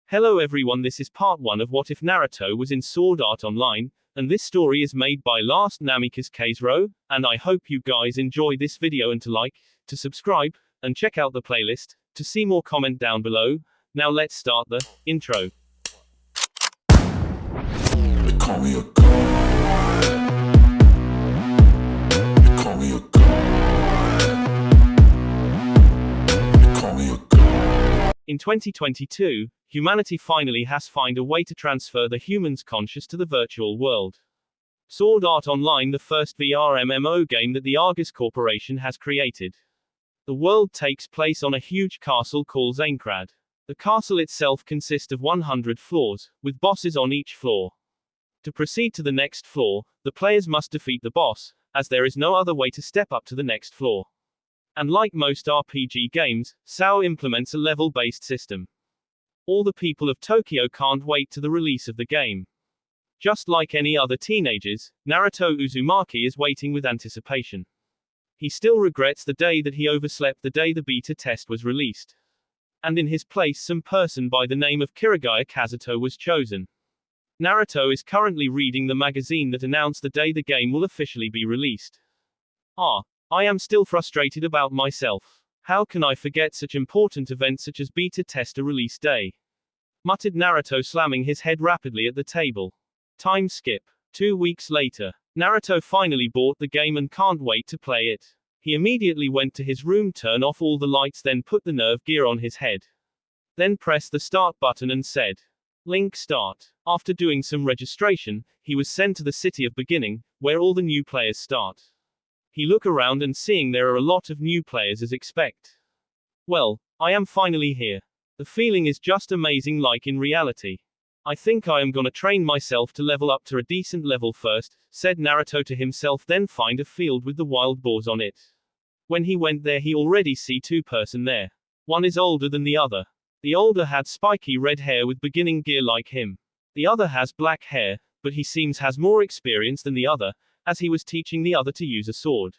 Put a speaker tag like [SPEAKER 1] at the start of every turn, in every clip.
[SPEAKER 1] Hello everyone, this is part 1 of What If Naruto Was in Sword Art Online, and this story is made by lastnamikazekazerou, and I hope you guys enjoy this video and to like, to subscribe, and check out the playlist, to see more comment down below. Now let's start the intro.
[SPEAKER 2] They call me a god. They call me a god. They call me a god.
[SPEAKER 1] In 2022, humanity finally has found a way to transfer the human's conscious to the virtual world. Sword Art Online, the first VR MMO game that the Argus Corporation has created. The world takes place on a huge castle called Aincrad. The castle itself consists of 100 floors, with bosses on each floor. To proceed to the next floor, the players must defeat the boss, as there is no other way to step up to the next floor. And like most RPG games, SAO implements a level-based system. All the people of Tokyo can't wait to the release of the game. Just like any other teenagers, Naruto Uzumaki is waiting with anticipation. He still regrets the day that he overslept the day the beta test was released. And in his place some person by the name of Kirito was chosen. Naruto is currently reading the magazine that announced the day the game will officially be released. I am still frustrated about myself. How can I forget such important events such as beta tester release day? Muttered Naruto, slamming his head rapidly at the table. Time skip. 2 weeks later. Naruto finally bought the game and can't wait to play it. He immediately went to his room, turned off all the lights, then put the nerve gear on his head. Then pressed the start button and said, "Link start." After doing some registration, he was sent to the city of beginning, where all the new players start. He look around and seeing there are a lot of new players as expect. Well, I am finally here. The feeling is just amazing, like in reality. I think I am gonna train myself to level up to a decent level first, said Naruto to himself, then find a field with the wild boars on it. When he went there he already see two person there. One is older than the other. The older had spiky red hair with beginning gear like him. The other has black hair, but he seems has more experience than the other, as he was teaching the other to use a sword.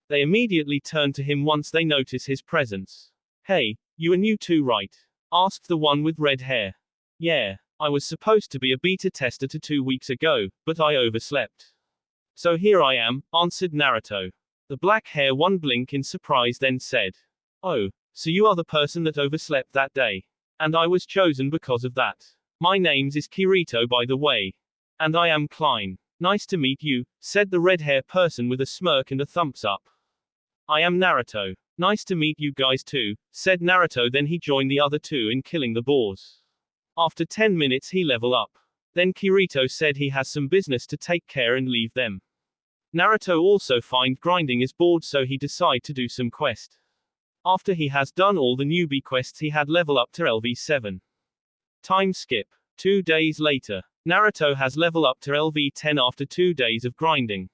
[SPEAKER 1] They immediately turn to him once they notice his presence. "Hey, you are new too, right?" asked the one with red hair. "Yeah, I was supposed to be a beta tester 2 weeks ago, but I overslept. So here I am," answered Naruto. The black hair one blinked in surprise, then said, "Oh, so you are the person that overslept that day. And I was chosen because of that. My name's is Kirito, by the way. And I am Klein. Nice to meet you," said the red-hair person with a smirk and a thumbs up. "I am Naruto. Nice to meet you guys too," said Naruto, then he joined the other two in killing the boars. After 10 minutes he level up. Then Kirito said he has some business to take care and leave them. Naruto also find grinding is bored, so he decide to do some quest. After he has done all the newbie quests he had level up to LV7. Time skip. 2 days later. Naruto has level up to LV10 after 2 days of grinding.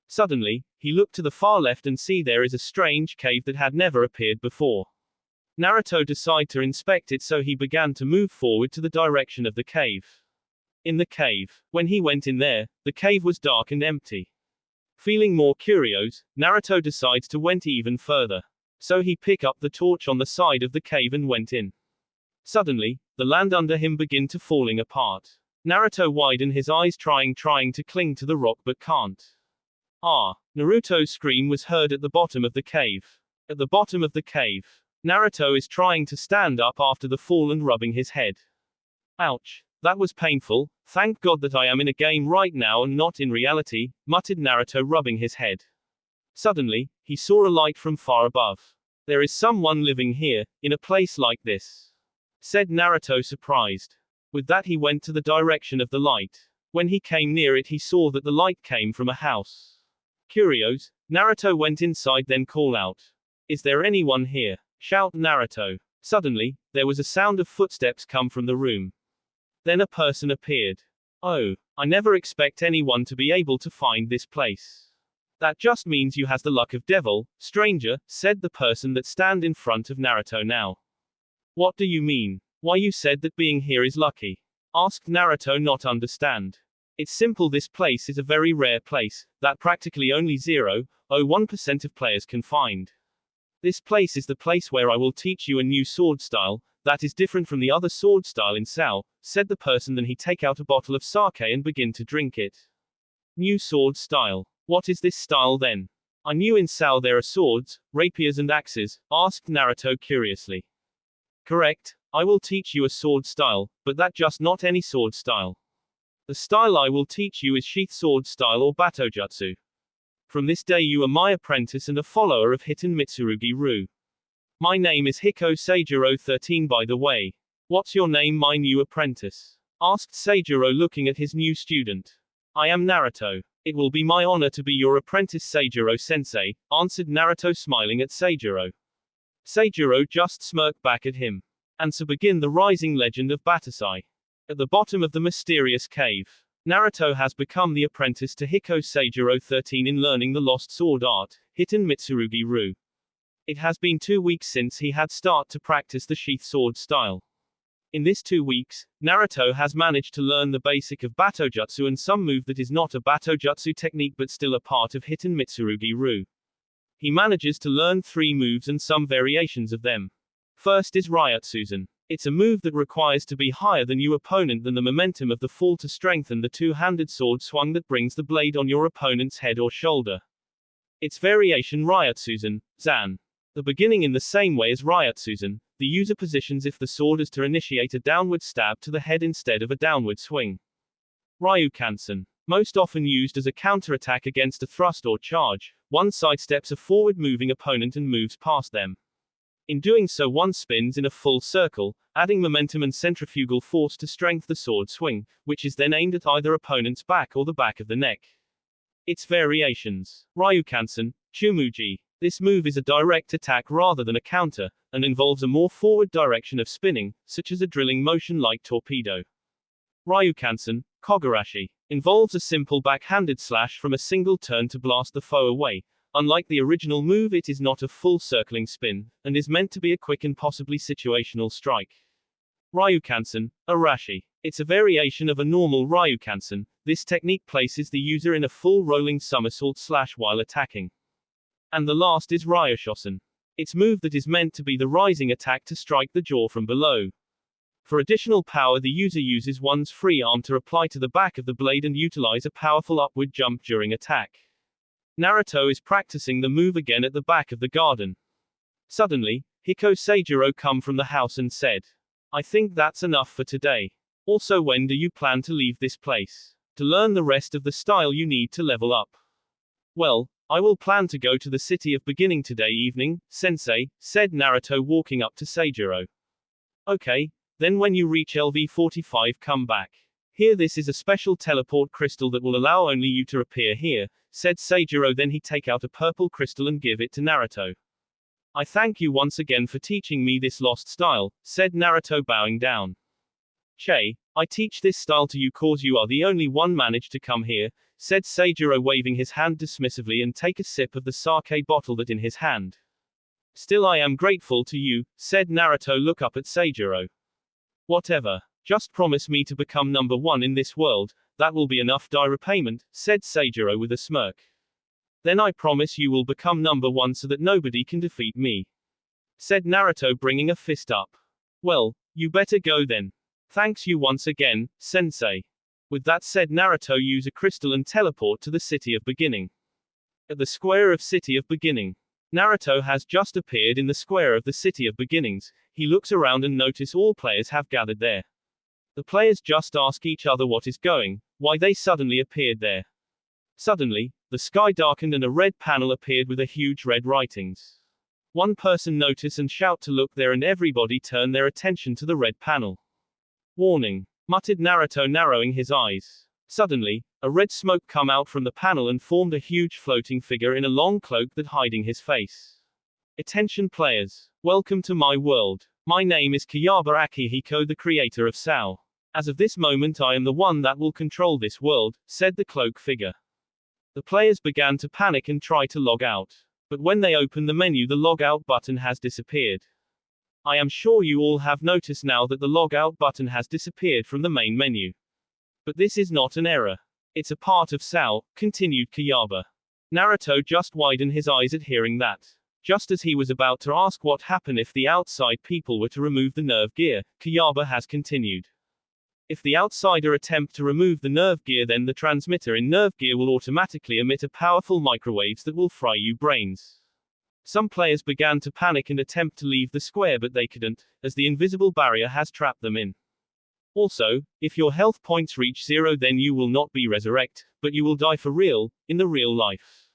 [SPEAKER 1] Suddenly, he looked to the far left and see there is a strange cave that had never appeared before. Naruto decided to inspect it, so he began to move forward to the direction of the cave. In the cave, when he went in there, the cave was dark and empty. Feeling more curious, Naruto decides to went even further. So he picked up the torch on the side of the cave and went in. Suddenly, the land under him began to falling apart. Naruto widened his eyes trying to cling to the rock but can't. Naruto's scream was heard at the bottom of the cave. At the bottom of the cave, Naruto is trying to stand up after the fall and rubbing his head. "Ouch, that was painful. Thank God that I am in a game right now and not in reality," muttered Naruto, rubbing his head. Suddenly, he saw a light from far above. "There is someone living here, in a place like this," said Naruto, surprised. With that he went to the direction of the light. When he came near it he saw that the light came from a house. Curious, Naruto went inside, then called out, "Is there anyone here?" shout Naruto. Suddenly, there was a sound of footsteps come from the room. Then a person appeared. "Oh, I never expect anyone to be able to find this place. That just means you has the luck of devil, stranger," said the person that stand in front of Naruto now. "What do you mean? Why you said that being here is lucky?" asked Naruto, not understand. "It's simple, this place is a very rare place, that practically only 0.01% of players can find. This place is the place where I will teach you a new sword style, That is different from the other sword style in Sao, said the person. Then he take out a bottle of sake and begin to drink it. New sword style. What is this style then? I knew in Sao there are swords, rapiers and axes, asked Naruto curiously. Correct, I will teach you a sword style, but that just not any sword style. The style I will teach you is sheath sword style or batojutsu. From this day you are my apprentice and a follower of Hiten Mitsurugi-ru. My name is Hiko Seijiro 13 by the way. What's your name, my new apprentice? Asked Seijiro looking at his new student. I am Naruto. It will be my honor to be your apprentice Seijiro-sensei, answered Naruto smiling at Seijiro. Seijiro just smirked back at him. And so begin the rising legend of Batasai. At the bottom of the mysterious cave, Naruto has become the apprentice to Hiko Seijiro 13 in learning the lost sword art, Hiten Mitsurugi-ru. It has been 2 weeks since he had started to practice the sheath sword style. In this 2 weeks, Naruto has managed to learn the basic of batojutsu and some move that is not a batojutsu technique but still a part of Hiten Mitsurugi-ru. He manages to learn 3 moves and some variations of them. First is Ryutsuzan. It's a move that requires to be higher than your opponent than the momentum of the fall to strengthen the two-handed sword swung that brings the blade on your opponent's head or shoulder. Its variation Ryutsuzan, Zan. The beginning in the same way as Ryutsuzan, the user positions if the sword is to initiate a downward stab to the head instead of a downward swing. Ryukansen. Most often used as a counterattack against a thrust or charge, one sidesteps a forward-moving opponent and moves past them. In doing so one spins in a full circle, adding momentum and centrifugal force to strengthen the sword swing, which is then aimed at either opponent's back or the back of the neck. Its variations. Ryukansen, Chumuji. This move is a direct attack rather than a counter, and involves a more forward direction of spinning, such as a drilling motion like torpedo. Ryukansen, Kogarashi. Involves a simple backhanded slash from a single turn to blast the foe away. Unlike the original move, it is not a full circling spin, and is meant to be a quick and possibly situational strike. Ryukansen, Arashi. It's a variation of a normal Ryukansen. This technique places the user in a full rolling somersault slash while attacking. And the last is Ryushosen. It's move that is meant to be the rising attack to strike the jaw from below. For additional power, the user uses one's free arm to apply to the back of the blade and utilize a powerful upward jump during attack. Naruto is practicing the move again at the back of the garden. Suddenly, Hiko Seijiro come from the house and said, I think that's enough for today. Also, when do you plan to leave this place? To learn the rest of the style you need to level up. Well, I will plan to go to the city of beginning today evening, sensei, said Naruto walking up to Seijiro. Okay, then when you reach LV45 come back. Here, this is a special teleport crystal that will allow only you to appear here, said Seijiro. Then he take out a purple crystal and give it to Naruto. I thank you once again for teaching me this lost style, said Naruto bowing down. Che, I teach this style to you cause you are the only one managed to come here, said Seijiro waving his hand dismissively and take a sip of the sake bottle that in his hand. Still I am grateful to you, said Naruto look up at Seijiro. Whatever. Just promise me to become number 1 in this world, that will be enough repayment, said Seijiro with a smirk. Then I promise you will become number 1 so that nobody can defeat me, said Naruto bringing a fist up. Well, you better go then. Thanks you once again, sensei. With that said, Naruto use a crystal and teleport to the City of Beginning. At the square of City of Beginning. Naruto has just appeared in the square of the City of Beginnings. He looks around and notice all players have gathered there. The players just ask each other what is going, why they suddenly appeared there. Suddenly, the sky darkened and a red panel appeared with a huge red writings. One person notice and shout to look there, and everybody turn their attention to the red panel. Warning, muttered Naruto narrowing his eyes. Suddenly, a red smoke come out from the panel and formed a huge floating figure in a long cloak that hiding his face. Attention players, welcome to my world. My name is Kayaba Akihiko, the creator of Sao. As of this moment I am the one that will control this world, said the cloak figure. The players began to panic and try to log out. But when they open the menu, the log out button has disappeared. I am sure you all have noticed now that the log out button has disappeared from the main menu. But this is not an error. It's a part of Sao, continued Kayaba. Naruto just widened his eyes at hearing that. Just as he was about to ask what happened if the outside people were to remove the nerve gear, Kayaba has continued. If the outsider attempt to remove the nerve gear, then the transmitter in nerve gear will automatically emit a powerful microwaves that will fry you brains. Some players began to panic and attempt to leave the square, but they couldn't, as the invisible barrier has trapped them in. Also, if your health points reach 0, then you will not be resurrect, but you will die for real, in the real life.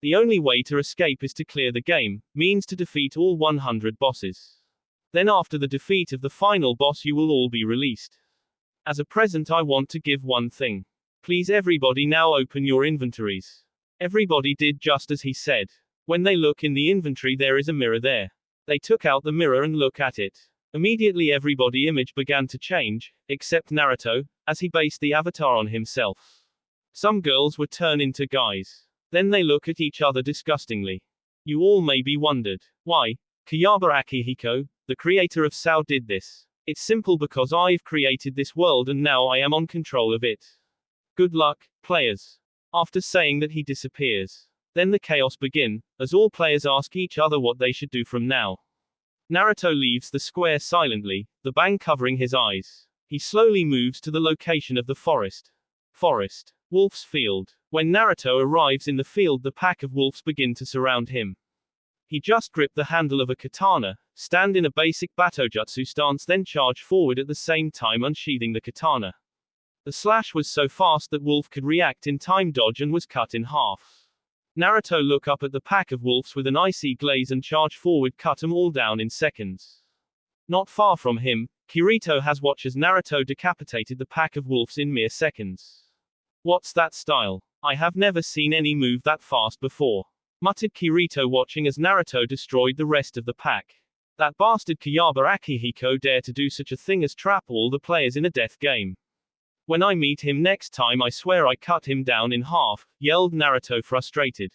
[SPEAKER 1] The only way to escape is to clear the game, means to defeat all 100 bosses. Then after the defeat of the final boss you will all be released. As a present I want to give one thing. Please everybody now open your inventories. Everybody did just as he said. When they look in the inventory there is a mirror there. They took out the mirror and look at it. Immediately everybody image began to change, except Naruto, as he based the avatar on himself. Some girls were turned into guys. Then they look at each other disgustingly. You all may be wondered. Why? Kayaba Akihiko, the creator of Sao, did this. It's simple because I've created this world and now I am on control of it. Good luck, players. After saying that he disappears. Then the chaos begin, as all players ask each other what they should do from now. Naruto leaves the square silently, the bang covering his eyes. He slowly moves to the location of the forest. Wolf's field. When Naruto arrives in the field, the pack of wolves begin to surround him. He just gripped the handle of a katana, stand in a basic batojutsu stance, then charge forward at the same time unsheathing the katana. The slash was so fast that Wolf could react in time, dodge, and was cut in half. Naruto look up at the pack of wolves with an icy glaze and charge forward, cut them all down in seconds. Not far from him, Kirito has watched as Naruto decapitated the pack of wolves in mere seconds. What's that style? I have never seen any move that fast before, muttered Kirito watching as Naruto destroyed the rest of the pack. That bastard Kayaba Akihiko dare to do such a thing as trap all the players in a death game. When I meet him next time I swear I cut him down in half, yelled Naruto frustrated.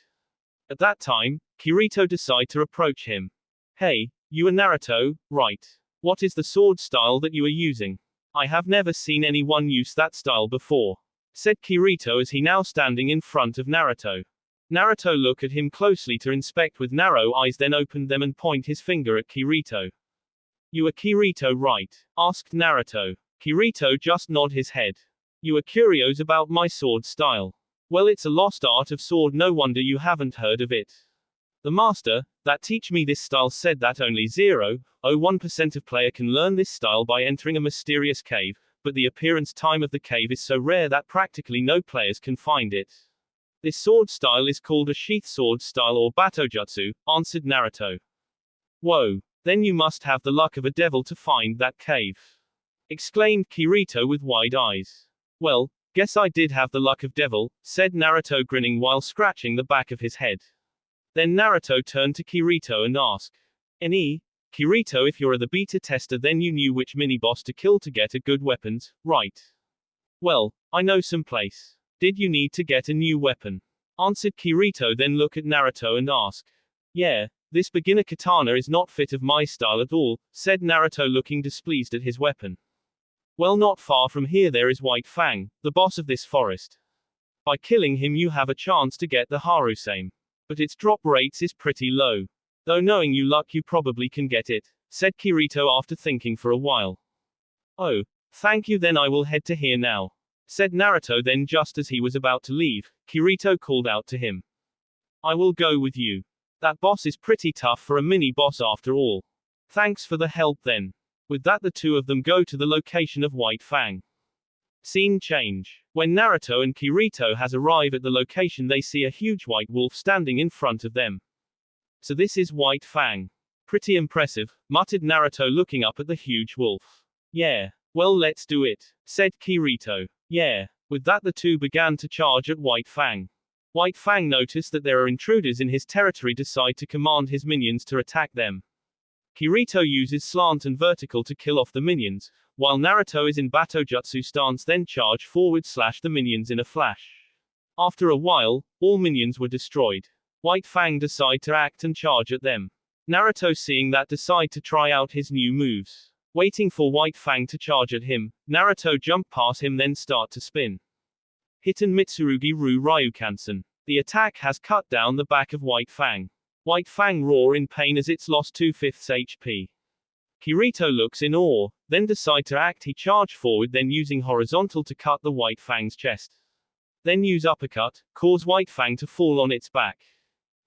[SPEAKER 1] At that time, Kirito decided to approach him. Hey, you are Naruto, right? What is the sword style that you are using? I have never seen anyone use that style before, said Kirito as he now standing in front of Naruto. Naruto looked at him closely to inspect with narrow eyes, then opened them and pointed his finger at Kirito. You are Kirito, right? Asked Naruto. Kirito just nodded his head. You are curious about my sword style. Well, it's a lost art of sword, no wonder you haven't heard of it. The master that teach me this style said that only 0.01% of player can learn this style by entering a mysterious cave, but the appearance time of the cave is so rare that practically no players can find it. This sword style is called a sheath sword style or batojutsu, answered Naruto. Whoa, then you must have the luck of a devil to find that cave, exclaimed Kirito with wide eyes. Well, guess I did have the luck of devil, said Naruto grinning while scratching the back of his head. Then Naruto turned to Kirito and asked, Kirito, if you're the beta tester then you knew which mini-boss to kill to get a good weapons, right? Well, I know some place. Did you need to get a new weapon? Answered Kirito, then look at Naruto and ask. Yeah, this beginner katana is not fit of my style at all, said Naruto looking displeased at his weapon. Well, not far from here there is White Fang, the boss of this forest. By killing him you have a chance to get the Harusame. But its drop rates is pretty low. Though knowing you luck you probably can get it, said Kirito after thinking for a while. Oh, thank you, then I will head to here now, said Naruto. Then just as he was about to leave, Kirito called out to him. I will go with you. That boss is pretty tough for a mini-boss after all. Thanks for the help then. With that the two of them go to the location of White Fang. Scene change. When Naruto and Kirito has arrived at the location they see a huge white wolf standing in front of them. So this is White Fang. Pretty impressive, muttered Naruto looking up at the huge wolf. Yeah, well let's do it, said Kirito. Yeah. With that the two began to charge at White Fang. White Fang noticed that there are intruders in his territory, decide to command his minions to attack them. Kirito uses slant and vertical to kill off the minions, while Naruto is in batojutsu stance then charge forward slash the minions in a flash. After a while, all minions were destroyed. White Fang decide to act and charge at them. Naruto seeing that decide to try out his new moves. Waiting for White Fang to charge at him, Naruto jump past him then start to spin. Hiten Mitsurugi Ru Ryukansen. The attack has cut down the back of White Fang. White Fang roar in pain as it's lost 2/5 HP. Kirito looks in awe, then decide to act. He charge forward, then using horizontal to cut the White Fang's chest. Then use uppercut, cause White Fang to fall on its back.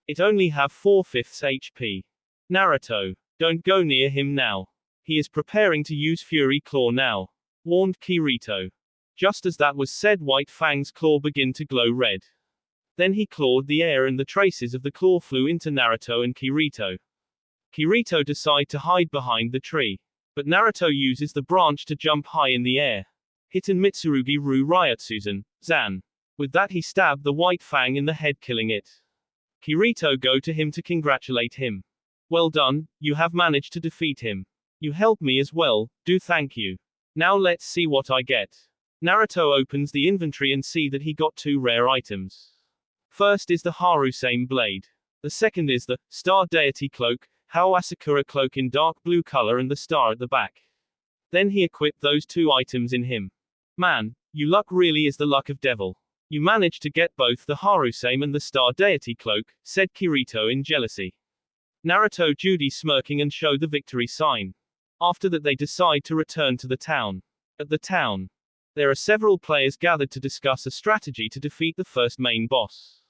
[SPEAKER 1] It only have 4/5 HP. Naruto, don't go near him now. He is preparing to use Fury Claw now, warned Kirito. Just as that was said, White Fang's claw began to glow red. Then he clawed the air and the traces of the claw flew into Naruto and Kirito. Kirito decide to hide behind the tree. But Naruto uses the branch to jump high in the air. Hitten Mitsurugi Ru Ryatsuzan, Zan. With that he stabbed the White Fang in the head, killing it. Kirito go to him to congratulate him. Well done, you have managed to defeat him. You helped me as well, do thank you. Now let's see what I get. Naruto opens the inventory and see that he got 2 rare items. First is the Harusame blade. The second is the Star Deity cloak, Hao Asakura cloak in dark blue color and the star at the back. Then he equipped those 2 items in him. Man, you luck really is the luck of devil. You managed to get both the Harusame and the Star Deity cloak, said Kirito in jealousy. Naruto Judy smirking and show the victory sign. After that they decide to return to the town. At the town, there are several players gathered to discuss a strategy to defeat the first main boss.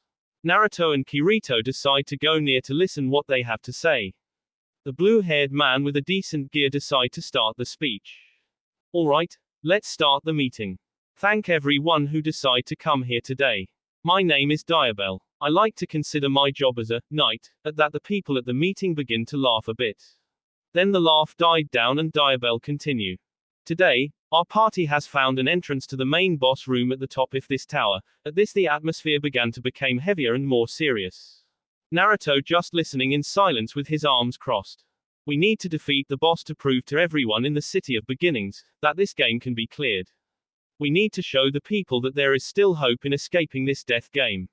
[SPEAKER 1] Naruto and Kirito decide to go near to listen what they have to say. The blue-haired man with a decent gear decide to start the speech. Alright, let's start the meeting. Thank everyone who decide to come here today. My name is Diabel. I like to consider my job as a knight. At that the people at the meeting begin to laugh a bit. Then the laugh died down and Diabel continue. Today, our party has found an entrance to the main boss room at the top of this tower. At this the atmosphere began to become heavier and more serious. Naruto just listening in silence with his arms crossed. We need to defeat the boss to prove to everyone in the City of Beginnings that this game can be cleared. We need to show the people that there is still hope in escaping this death game,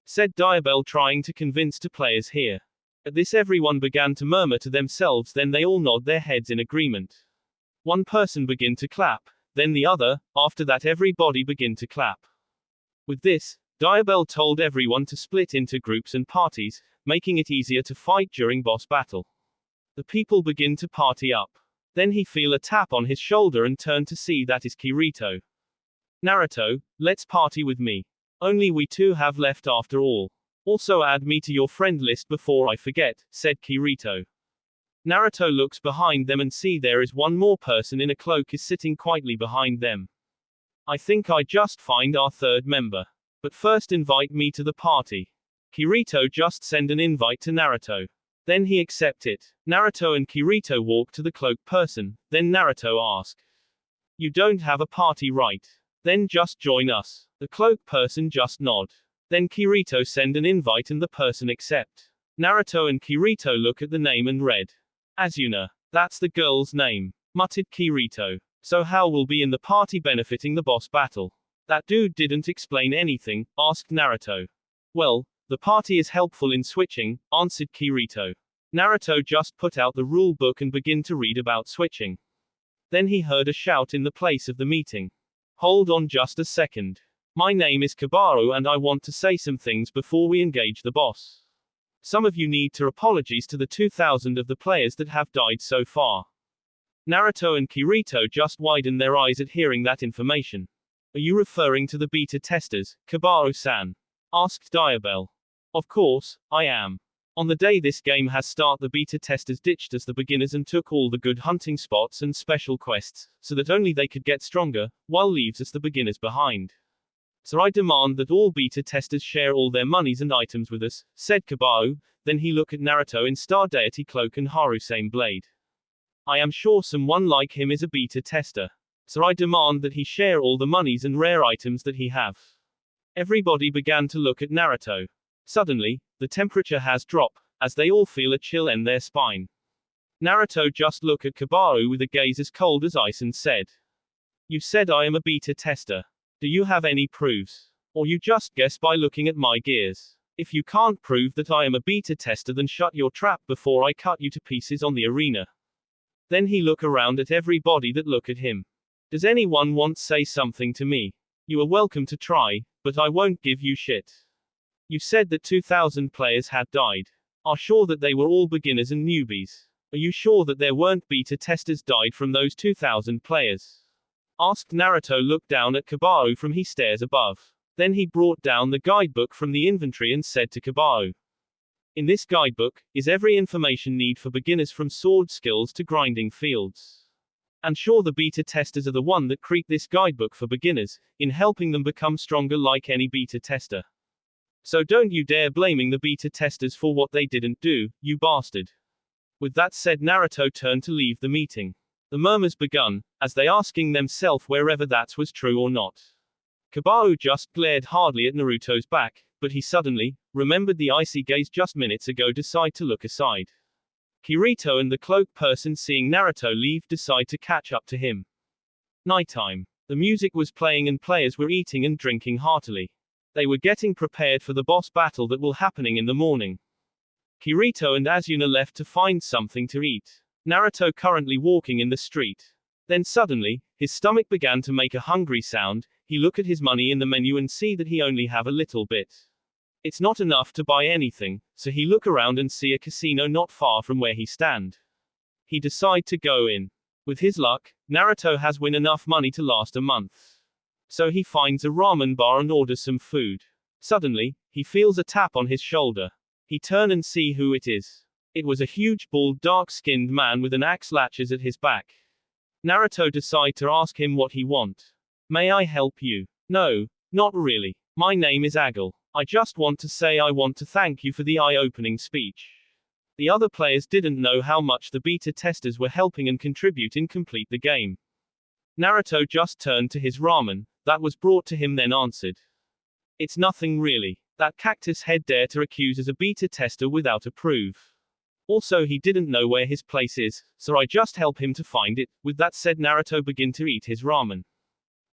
[SPEAKER 1] said Diabel trying to convince the players here. At this everyone began to murmur to themselves, then they all nod their heads in agreement. One person began to clap, then the other, after that everybody began to clap. With this, Diabel told everyone to split into groups and parties, making it easier to fight during boss battle. The people begin to party up. Then he feel a tap on his shoulder and turn to see that is Kirito. Naruto, let's party with me. Only we 2 have left after all. Also add me to your friend list before I forget, said Kirito. Naruto looks behind them and see there is one more person in a cloak is sitting quietly behind them. I think I just find our 3rd member. But first invite me to the party. Kirito just send an invite to Naruto. Then he accept it. Naruto and Kirito walk to the cloak person, then Naruto ask. You don't have a party right? Then just join us. The cloak person just nod. Then Kirito send an invite and the person accept. Naruto and Kirito look at the name and read. Asuna. That's the girl's name, muttered Kirito. So how will be in the party benefiting the boss battle? That dude didn't explain anything, asked Naruto. Well, the party is helpful in switching, answered Kirito. Naruto just put out the rule book and began to read about switching. Then he heard a shout in the place of the meeting. Hold on just a second. My name is Kabaru and I want to say some things before we engage the boss. Some of you need to apologize to the 2,000 of the players that have died so far. Naruto and Kirito just widen their eyes at hearing that information. Are you referring to the beta testers, Kabaru-san? Asked Diabel. Of course, I am. On the day this game has start, the beta testers ditched us the beginners and took all the good hunting spots and special quests, so that only they could get stronger, while leaves us the beginners behind. So I demand that all beta testers share all their monies and items with us, said Kabaru. Then he looked at Naruto in Star Deity cloak and Harusame blade. I am sure someone like him is a beta tester. So I demand that he share all the monies and rare items that he have. Everybody began to look at Naruto. Suddenly, the temperature has dropped, as they all feel a chill in their spine. Naruto just looked at Kabaru with a gaze as cold as ice and said. You said I am a beta tester. Do you have any proofs? Or you just guess by looking at my gears? If you can't prove that I am a beta tester, then shut your trap before I cut you to pieces on the arena. Then he looked around at everybody that look at him. Does anyone want to say something to me? You are welcome to try, but I won't give you shit. You said that 2,000 players had died. Are sure that they were all beginners and newbies? Are you sure that there weren't beta testers died from those 2,000 players? Asked Naruto. Looked down at Kabao from his stairs above. Then he brought down the guidebook from the inventory and said to Kabao, in this guidebook is every information need for beginners from sword skills to grinding fields. And sure the beta testers are the one that create this guidebook for beginners, in helping them become stronger like any beta tester. So don't you dare blaming the beta testers for what they didn't do, you bastard. With that said, Naruto turned to leave the meeting. The murmurs begun, as they asking themselves wherever that was true or not. Kabao just glared hardly at Naruto's back, but he suddenly remembered the icy gaze just minutes ago. Decide to look aside. Kirito and the cloaked person, seeing Naruto leave, decide to catch up to him. Nighttime. The music was playing and players were eating and drinking heartily. They were getting prepared for the boss battle that will happening in the morning. Kirito and Asuna left to find something to eat. Naruto currently walking in the street. Then suddenly, his stomach began to make a hungry sound. He look at his money in the menu and see that he only have a little bit. It's not enough to buy anything, so he look around and see a casino not far from where he stand. He decide to go in. With his luck, Naruto has win enough money to last a month. So he finds a ramen bar and orders some food. Suddenly, he feels a tap on his shoulder. He turn and see who it is. It was a huge, bald, dark-skinned man with an axe latches at his back. Naruto decide to ask him what he want. May I help you? No, not really. My name is Agil. I just want to say I want to thank you for the eye-opening speech. The other players didn't know how much the beta testers were helping and contribute in complete the game. Naruto just turned to his ramen that was brought to him, then answered. It's nothing really. That cactus head dare to accuse as a beta tester without a proof. Also he didn't know where his place is, so I just help him to find it. With that said, Naruto begin to eat his ramen.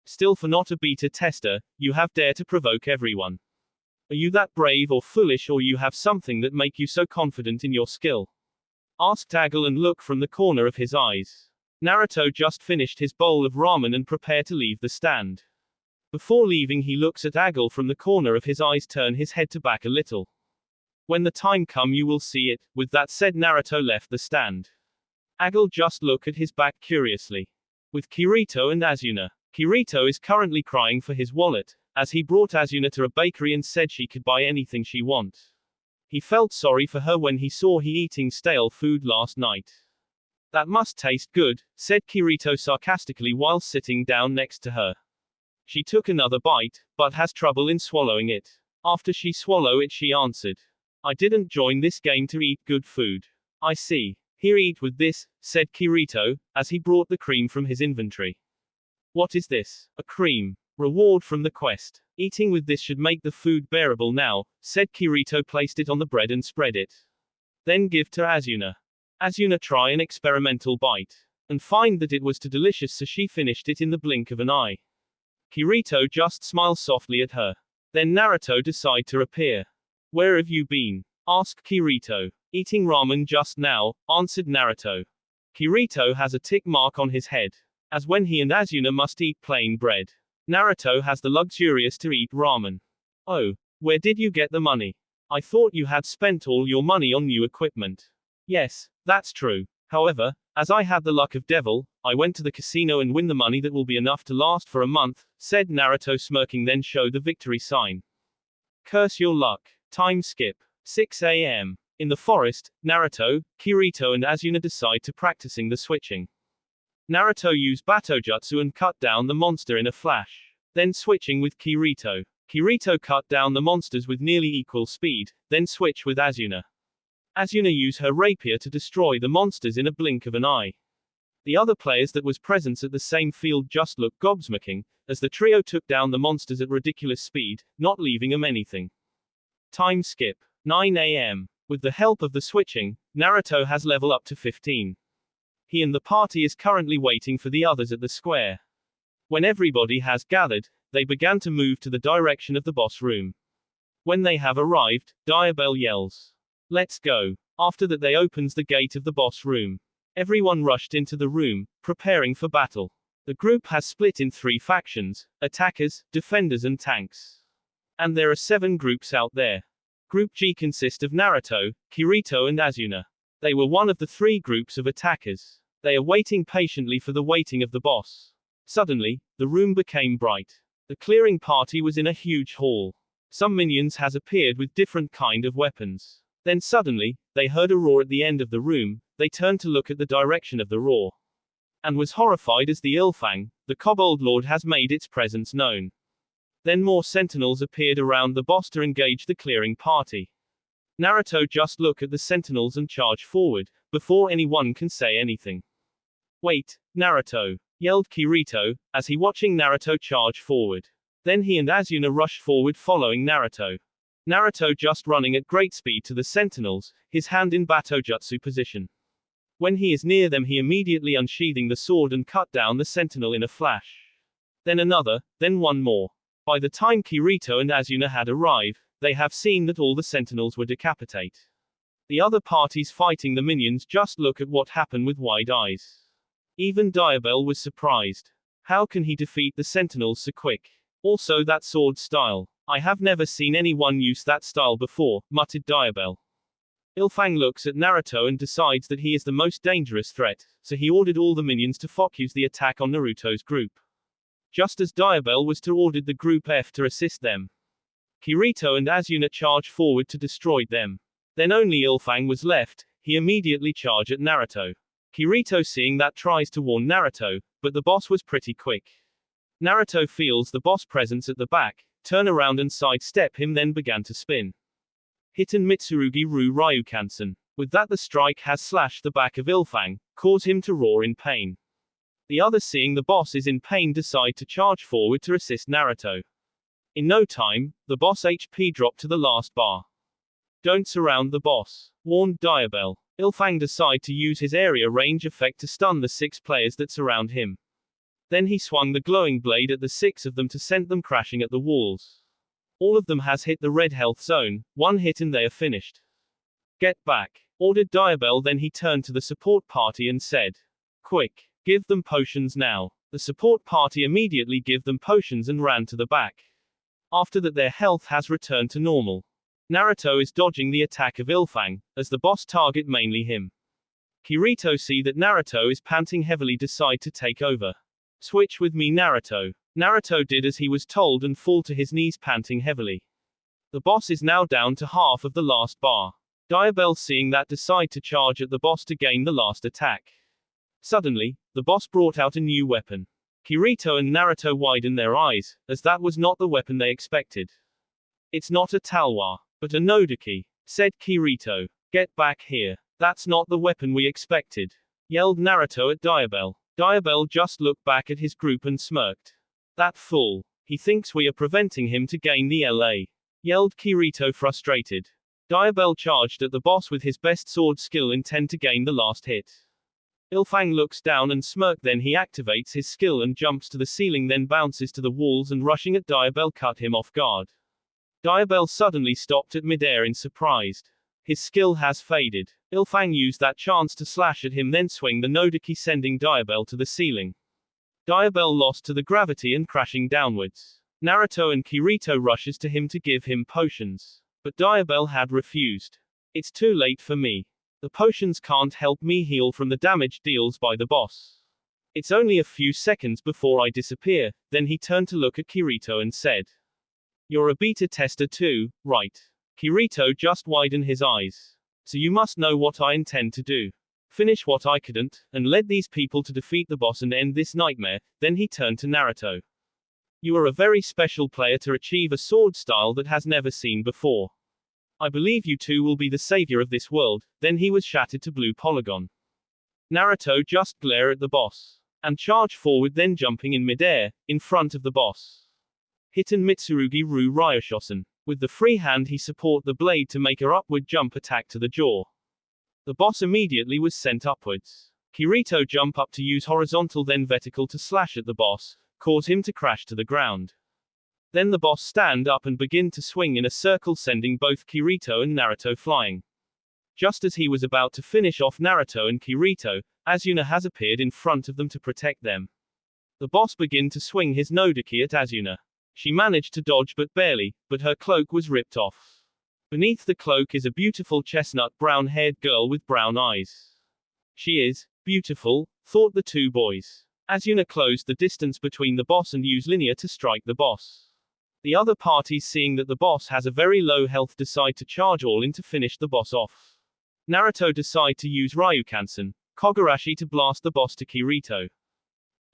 [SPEAKER 1] Still, for not a beta tester, you have dare to provoke everyone. Are you that brave or foolish, or you have something that make you so confident in your skill? Asked Agil and look from the corner of his eyes. Naruto just finished his bowl of ramen and prepare to leave the stand. Before leaving he looks at Agil from the corner of his eyes, turn his head to back a little. When the time come you will see it. With that said, Naruto left the stand. Agil just look at his back curiously. With Kirito and Asuna. Kirito is currently crying for his wallet, as he brought Asuna to a bakery and said she could buy anything she want. He felt sorry for her when he saw he eating stale food last night. That must taste good, said Kirito sarcastically while sitting down next to her. She took another bite, but has trouble in swallowing it. After she swallow it she answered. I didn't join this game to eat good food. I see. Here, eat with this, said Kirito, as he brought the cream from his inventory. What is this? A cream. Reward from the quest. Eating with this should make the food bearable now, said Kirito, placed it on the bread and spread it. Then give to Asuna. Asuna try an experimental bite. And find that it was too delicious, so she finished it in the blink of an eye. Kirito just smiled softly at her. Then Naruto decide to appear. Where have you been? Asked Kirito. Eating ramen just now, answered Naruto. Kirito has a tick mark on his head. As when he and Asuna must eat plain bread. Naruto has the luxurious to eat ramen. Oh, where did you get the money? I thought you had spent all your money on new equipment. Yes, that's true. However, as I had the luck of devil, I went to the casino and win the money that will be enough to last for a month, said Naruto smirking, then show the victory sign. Curse your luck. Time skip. 6 a.m. In the forest, Naruto, Kirito and Asuna decide to practicing the switching. Naruto used Batojutsu and cut down the monster in a flash. Then switching with Kirito. Kirito cut down the monsters with nearly equal speed, then switch with Asuna. Asuna used her rapier to destroy the monsters in a blink of an eye. The other players that was present at the same field just looked gobsmacking, as the trio took down the monsters at ridiculous speed, not leaving them anything. Time skip. 9 a.m. With the help of the switching, Naruto has level up to 15. He and the party is currently waiting for the others at the square. When everybody has gathered, they began to move to the direction of the boss room. When they have arrived, Diabell yells, "Let's go." After that they opens the gate of the boss room. Everyone rushed into the room, preparing for battle. The group has split in 3 factions, attackers, defenders and tanks. And there are 7 groups out there. Group G consists of Naruto, Kirito and Asuna. They were one of the three groups of attackers. They are waiting patiently for the waiting of the boss. Suddenly, the room became bright. The clearing party was in a huge hall. Some minions has appeared with different kind of weapons. Then suddenly, they heard a roar at the end of the room. They turned to look at the direction of the roar. And was horrified as the Fang, the Kobold Lord, has made its presence known. Then more sentinels appeared around the boss to engage the clearing party. Naruto just look at the sentinels and charge forward, before anyone can say anything. Wait, Naruto, yelled Kirito, as he watching Naruto charge forward. Then he and Asuna rushed forward following Naruto. Naruto just running at great speed to the sentinels, his hand in Batojutsu position. When he is near them he immediately unsheathing the sword and cut down the sentinel in a flash. Then another, then one more. By the time Kirito and Asuna had arrived, they have seen that all the sentinels were decapitated. The other parties fighting the minions just look at what happened with wide eyes. Even Diabell was surprised. How can he defeat the sentinels so quick? Also that sword style. I have never seen anyone use that style before, muttered Diabell. Fang looks at Naruto and decides that he is the most dangerous threat, so he ordered all the minions to focus the attack on Naruto's group. Just as Diabell was to order the group F to assist them. Kirito and Asuna charge forward to destroy them. Then only Fang was left, he immediately charged at Naruto. Kirito seeing that tries to warn Naruto, but the boss was pretty quick. Naruto feels the boss presence at the back, turn around and sidestep him, then began to spin. Hitten Mitsurugi Ru Ryukansen. With that the strike has slashed the back of Fang, cause him to roar in pain. The others seeing the boss is in pain decide to charge forward to assist Naruto. In no time, the boss HP dropped to the last bar. Don't surround the boss, warned Diabell. Fang decide to use his area range effect to stun the 6 players that surround him. Then he swung the glowing blade at the 6 of them to send them crashing at the walls. All of them has hit the red health zone, 1 hit and they are finished. Get back, ordered Diabell. Then he turned to the support party and said, quick, give them potions now. The support party immediately give them potions and ran to the back. After that their health has returned to normal. Naruto is dodging the attack of Fang, as the boss target mainly him. Kirito see that Naruto is panting heavily decide to take over. Switch with me Naruto. Naruto did as he was told and fall to his knees panting heavily. The boss is now down to half of the last bar. Diabell seeing that decide to charge at the boss to gain the last attack. Suddenly, the boss brought out a new weapon. Kirito and Naruto widen their eyes, as that was not the weapon they expected. It's not a talwar, but a Nodaki, said Kirito. Get back here. That's not the weapon we expected, yelled Naruto at Diabell. Diabell just looked back at his group and smirked. That fool. He thinks we are preventing him to gain the LA, yelled Kirito frustrated. Diabell charged at the boss with his best sword skill intent to gain the last hit. Fang looks down and smirks, then he activates his skill and jumps to the ceiling, then bounces to the walls and rushing at Diabell cut him off guard. Diabell suddenly stopped at midair in surprise. His skill has faded. Fang used that chance to slash at him, then swing the Nodaki sending Diabell to the ceiling. Diabell lost to the gravity and crashing downwards. Naruto and Kirito rushes to him to give him potions. But Diabell had refused. It's too late for me. The potions can't help me heal from the damage deals by the boss. It's only a few seconds before I disappear. Then he turned to look at Kirito and said, you're a beta tester too, right? Kirito just widened his eyes. So you must know what I intend to do. Finish what I couldn't, and led these people to defeat the boss and end this nightmare. Then he turned to Naruto. You are a very special player to achieve a sword style that has never seen before. I believe you two will be the savior of this world. Then he was shattered to blue polygon. Naruto just glare at the boss. And charge forward, then jumping in midair, in front of the boss. Hitten Mitsurugi Ru Ryoshosen. With the free hand he support the blade to make a upward jump attack to the jaw. The boss immediately was sent upwards. Kirito jump up to use horizontal then vertical to slash at the boss, cause him to crash to the ground. Then the boss stand up and begin to swing in a circle sending both Kirito and Naruto flying. Just as he was about to finish off Naruto and Kirito, Asuna has appeared in front of them to protect them. The boss begin to swing his Nodaki at Asuna. She managed to dodge but barely, but her cloak was ripped off. Beneath the cloak is a beautiful chestnut brown-haired girl with brown eyes. She is beautiful, thought the two boys. Asuna closed the distance between the boss and used linear to strike the boss. The other parties, seeing that the boss has a very low health, decide to charge all in to finish the boss off. Naruto decide to use Ryukansen, Kogarashi, to blast the boss to Kirito.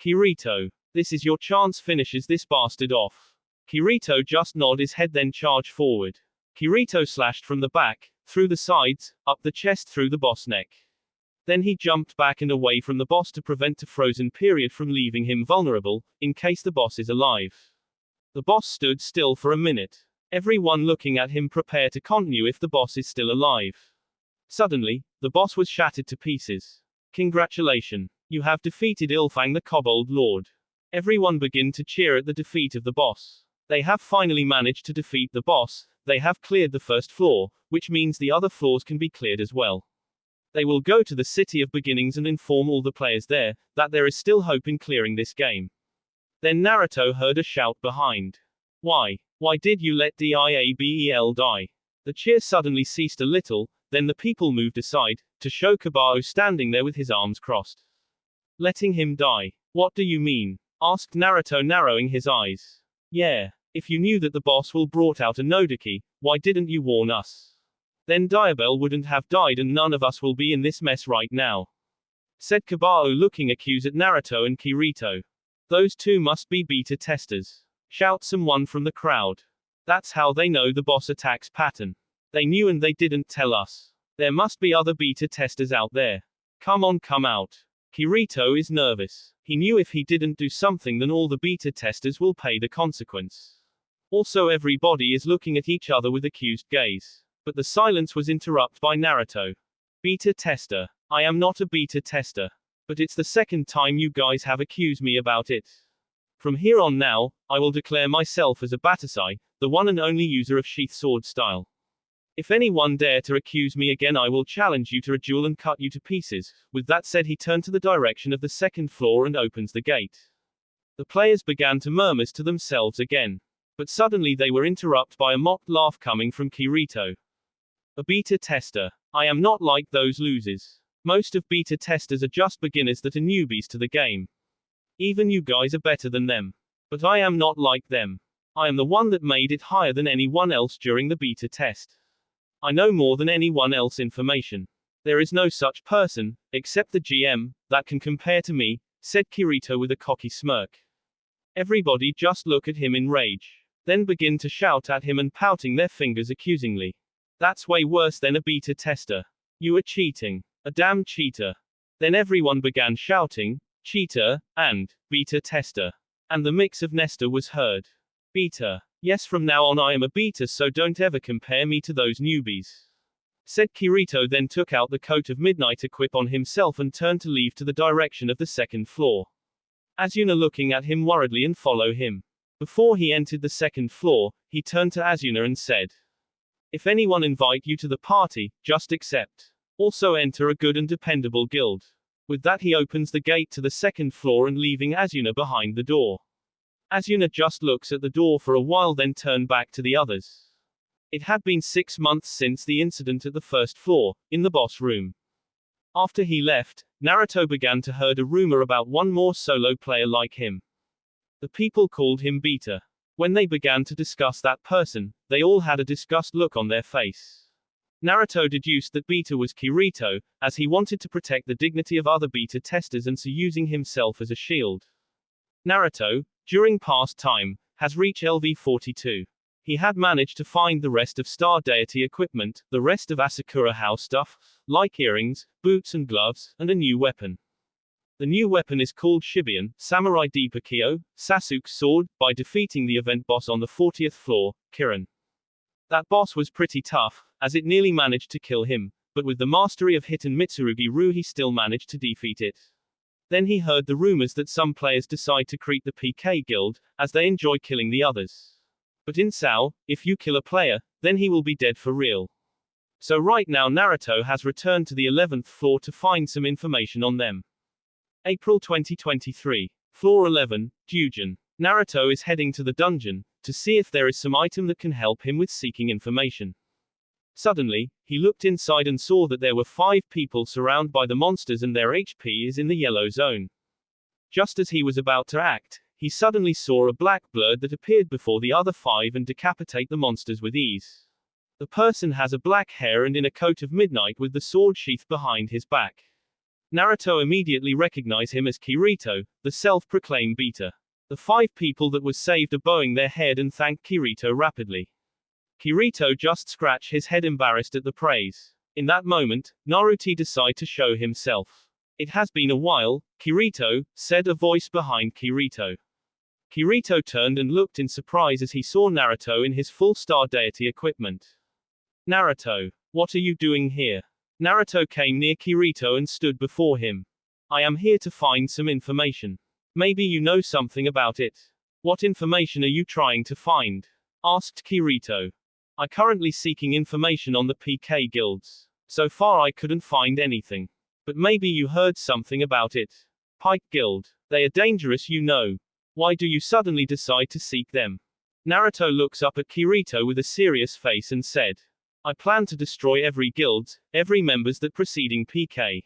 [SPEAKER 1] Kirito, this is your chance, finishes this bastard off. Kirito just nod his head, then charge forward. Kirito slashed from the back, through the sides, up the chest, through the boss neck. Then he jumped back and away from the boss to prevent a frozen period from leaving him vulnerable, in case the boss is alive. The boss stood still for a minute. Everyone looking at him prepare to continue if the boss is still alive. Suddenly, the boss was shattered to pieces. Congratulations. You have defeated Ilfang the Kobold Lord. Everyone begin to cheer at the defeat of the boss. They have finally managed to defeat the boss. They have cleared the first floor, which means the other floors can be cleared as well. They will go to the City of Beginnings and inform all the players there that there is still hope in clearing this game. Then Naruto heard a shout behind. Why did you let Diabel die? The cheer suddenly ceased a little, then the people moved aside, to show Kabao standing there with his arms crossed. Letting him die? What do you mean? Asked Naruto, narrowing his eyes. Yeah, if you knew that the boss will brought out a Nodaki, why didn't you warn us? Then Diabel wouldn't have died and none of us will be in this mess right now. Said Kabao, looking accused at Naruto and Kirito. Those two must be beta testers. Shout someone from the crowd. That's how they know the boss attacks pattern. They knew and they didn't tell us. There must be other beta testers out there. Come on, come out. Kirito is nervous. He knew if he didn't do something then all the beta testers will pay the consequence. Also everybody is looking at each other with accused gaze. But the silence was interrupted by Naruto. Beta tester. I am not a beta tester. But it's the second time you guys have accused me about it. From here on now, I will declare myself as a Batasai, the one and only user of sheath sword style. If anyone dare to accuse me again, I will challenge you to a duel and cut you to pieces. With that said, he turned to the direction of the second floor and opens the gate. The players began to murmur to themselves again. But suddenly they were interrupted by a mocked laugh coming from Kirito. A beta tester. I am not like those losers. Most of beta testers are just beginners that are newbies to the game. Even you guys are better than them. But I am not like them. I am the one that made it higher than anyone else during the beta test. I know more than anyone else information. There is no such person, except the GM, that can compare to me, said Kirito with a cocky smirk. Everybody just look at him in rage. Then begin to shout at him and pouting their fingers accusingly. That's way worse than a beta tester. You are cheating. A damn cheater. Then everyone began shouting, cheater, and beta tester. And the mix of Nesta was heard. Beta. Yes, from now on I am a beta, so don't ever compare me to those newbies. Said Kirito, then took out the coat of midnight equip on himself and turned to leave to the direction of the second floor. Asuna looking at him worriedly and follow him. Before he entered the second floor, he turned to Asuna and said, if anyone invite you to the party, just accept. Also enter a good and dependable guild. With that he opens the gate to the second floor and leaving Asuna behind the door. Asuna just looks at the door for a while, then turned back to the others. It had been 6 months since the incident at the first floor, in the boss room. After he left, Naruto began to heard a rumor about one more solo player like him. The people called him Beta. When they began to discuss that person, they all had a disgust look on their face. Naruto deduced that Beta was Kirito, as he wanted to protect the dignity of other beta testers and so using himself as a shield. Naruto, during past time, has reached LV42. He had managed to find the rest of Star Deity equipment, the rest of Asakura house stuff, like earrings, boots and gloves, and a new weapon. The new weapon is called Shibian, Samurai Deepakyo, Sasuke's sword, by defeating the event boss on the 40th floor, Kirin. That boss was pretty tough, as it nearly managed to kill him, but with the mastery of Hiten Mitsurugi Ryu he still managed to defeat it. Then he heard the rumors that some players decide to create the PK guild, as they enjoy killing the others. But in Sao, if you kill a player, then he will be dead for real. So right now Naruto has returned to the 11th floor to find some information on them. April 2023. Floor 11, Jujin. Naruto is heading to the dungeon, to see if there is some item that can help him with seeking information. Suddenly, he looked inside and saw that there were 5 people surrounded by the monsters and their HP is in the yellow zone. Just as he was about to act, he suddenly saw a black blurd that appeared before the other 5 and decapitate the monsters with ease. The person has a black hair and in a coat of midnight with the sword sheath behind his back. Naruto immediately recognized him as Kirito, the self-proclaimed beater. The 5 people that was saved are bowing their head and thanked Kirito rapidly. Kirito just scratched his head embarrassed at the praise. In that moment, Naruto decided to show himself. It has been a while, Kirito, said a voice behind Kirito. Kirito turned and looked in surprise as he saw Naruto in his full star deity equipment. Naruto, what are you doing here? Naruto came near Kirito and stood before him. I am here to find some information. Maybe you know something about it. What information are you trying to find? Asked Kirito. I'm currently seeking information on the PK guilds. So far I couldn't find anything. But maybe you heard something about it. Pike Guild. They are dangerous, you know. Why do you suddenly decide to seek them? Naruto looks up at Kirito with a serious face and said. I plan to destroy every guild, every members that preceding PK.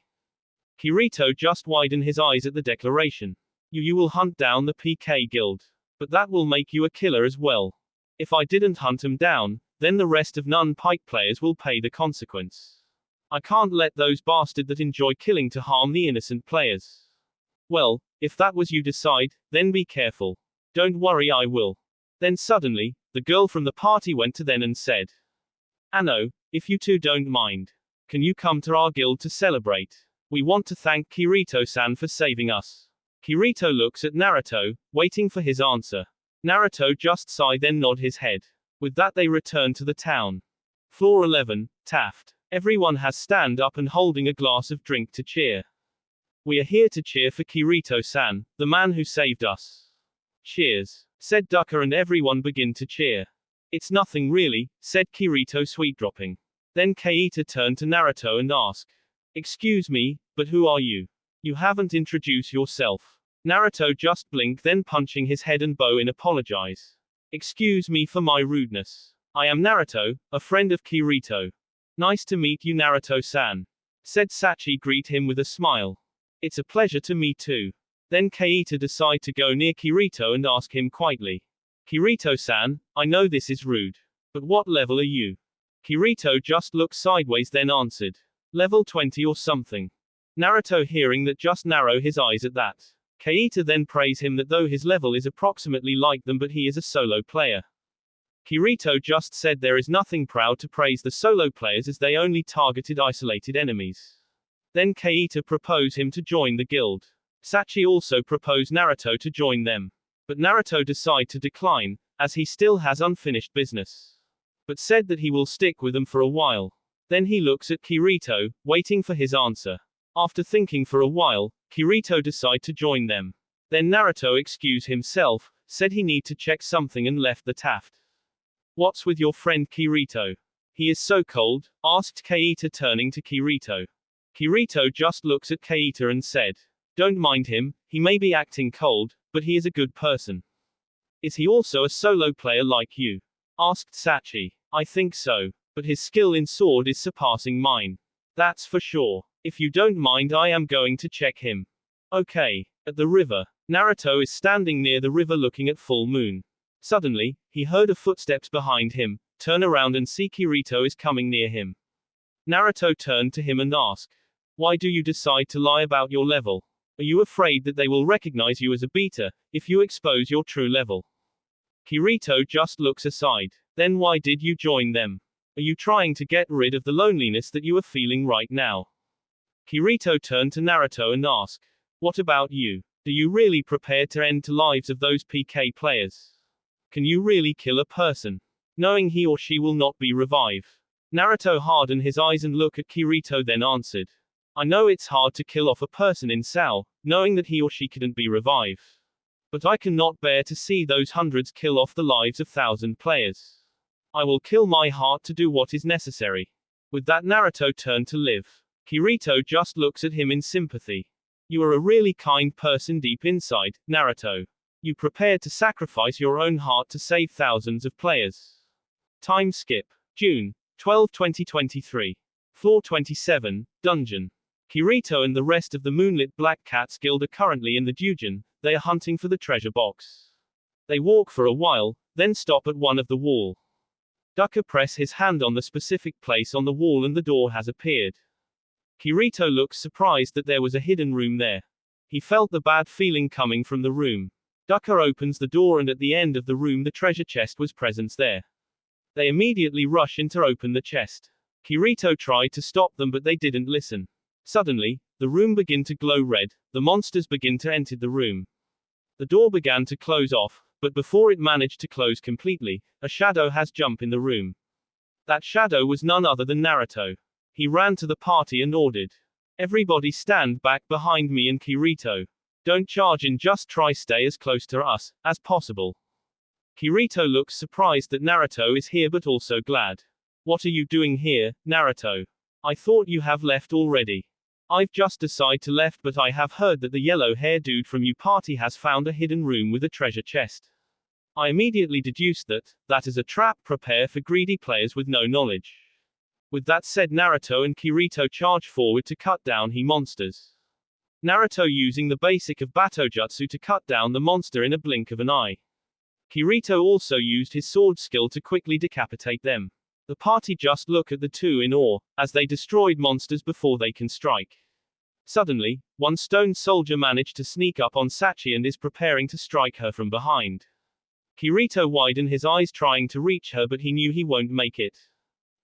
[SPEAKER 1] Kirito just widened his eyes at the declaration. You will hunt down the PK guild. But that will make you a killer as well. If I didn't hunt him down, then the rest of non-Pike players will pay the consequence. I can't let those bastards that enjoy killing to harm the innocent players. Well, if that was you decide, then be careful. Don't worry, I will. Then suddenly, the girl from the party went to them and said. Anno, if you two don't mind, can you come to our guild to celebrate? We want to thank Kirito-san for saving us. Kirito looks at Naruto, waiting for his answer. Naruto just sighed then nod his head. With that they return to the town. Floor 11, Taft. Everyone has stand up and holding a glass of drink to cheer. We are here to cheer for Kirito-san, the man who saved us. Cheers, said Ducker and everyone begin to cheer. It's nothing really, said Kirito sweet dropping. Then Kaita turned to Naruto and asked. Excuse me, but who are you? You haven't introduced yourself. Naruto just blinked then punching his head and bow in apologize. Excuse me for my rudeness. I am Naruto, a friend of Kirito. Nice to meet you Naruto-san. Said Sachi greet him with a smile. It's a pleasure to meet too. Then Kaita decide to go near Kirito and ask him quietly. Kirito-san, I know this is rude. But what level are you? Kirito just looked sideways then answered. Level 20 or something. Naruto hearing that just narrow his eyes at that. Kaita then praise him that though his level is approximately like them but he is a solo player. Kirito just said there is nothing proud to praise the solo players as they only targeted isolated enemies. Then Kaita proposed him to join the guild. Sachi also proposed Naruto to join them. But Naruto decided to decline, as he still has unfinished business. But said that he will stick with them for a while. Then he looks at Kirito, waiting for his answer. After thinking for a while, Kirito decided to join them. Then Naruto excused himself, said he need to check something and left the Taft. What's with your friend Kirito? He is so cold, asked Kaita turning to Kirito. Kirito just looks at Kaita and said. Don't mind him, he may be acting cold, but he is a good person. Is he also a solo player like you? Asked Sachi. I think so, but his skill in sword is surpassing mine. That's for sure. If you don't mind I am going to check him. Okay. At the river. Naruto is standing near the river looking at full moon. Suddenly, he heard a footsteps behind him, turn around and see Kirito is coming near him. Naruto turned to him and asked. Why do you decide to lie about your level? Are you afraid that they will recognize you as a beater, if you expose your true level? Kirito just looks aside. Then why did you join them? Are you trying to get rid of the loneliness that you are feeling right now? Kirito turned to Naruto and asked. What about you? Do you really prepare to end the lives of those PK players? Can you really kill a person, knowing he or she will not be revived? Naruto hardened his eyes and looked at Kirito then answered. I know it's hard to kill off a person in Sao, knowing that he or she couldn't be revived. But I cannot bear to see those hundreds kill off the lives of 1,000 players. I will kill my heart to do what is necessary. With that Naruto turned to live. Kirito just looks at him in sympathy. You are a really kind person deep inside, Naruto. You prepared to sacrifice your own heart to save thousands of players. Time skip. June. 12/2023. Floor 27, Dungeon. Kirito and the rest of the Moonlit Black Cats Guild are currently in the dungeon. They are hunting for the treasure box. They walk for a while, then stop at one of the wall. Ducker press his hand on the specific place on the wall and the door has appeared. Kirito looks surprised that there was a hidden room there. He felt the bad feeling coming from the room. Ducker opens the door and at the end of the room the treasure chest was present there. They immediately rush in to open the chest. Kirito tried to stop them but they didn't listen. Suddenly, the room began to glow red, the monsters begin to enter the room. The door began to close off, but before it managed to close completely, a shadow has jumped in the room. That shadow was none other than Naruto. He ran to the party and ordered, "Everybody stand back behind me and Kirito. Don't charge in, just try stay as close to us as possible." Kirito looks surprised that Naruto is here but also glad. "What are you doing here, Naruto? I thought you have left already." "I've just decided to left but I have heard that the yellow hair dude from your party has found a hidden room with a treasure chest. I immediately deduced that is a trap, prepare for greedy players with no knowledge." With that said, Naruto and Kirito charge forward to cut down he monsters. Naruto using the basic of Batojutsu to cut down the monster in a blink of an eye. Kirito also used his sword skill to quickly decapitate them. The party just look at the two in awe, as they destroyed monsters before they can strike. Suddenly, one stone soldier managed to sneak up on Sachi and is preparing to strike her from behind. Kirito widened his eyes trying to reach her but he knew he won't make it.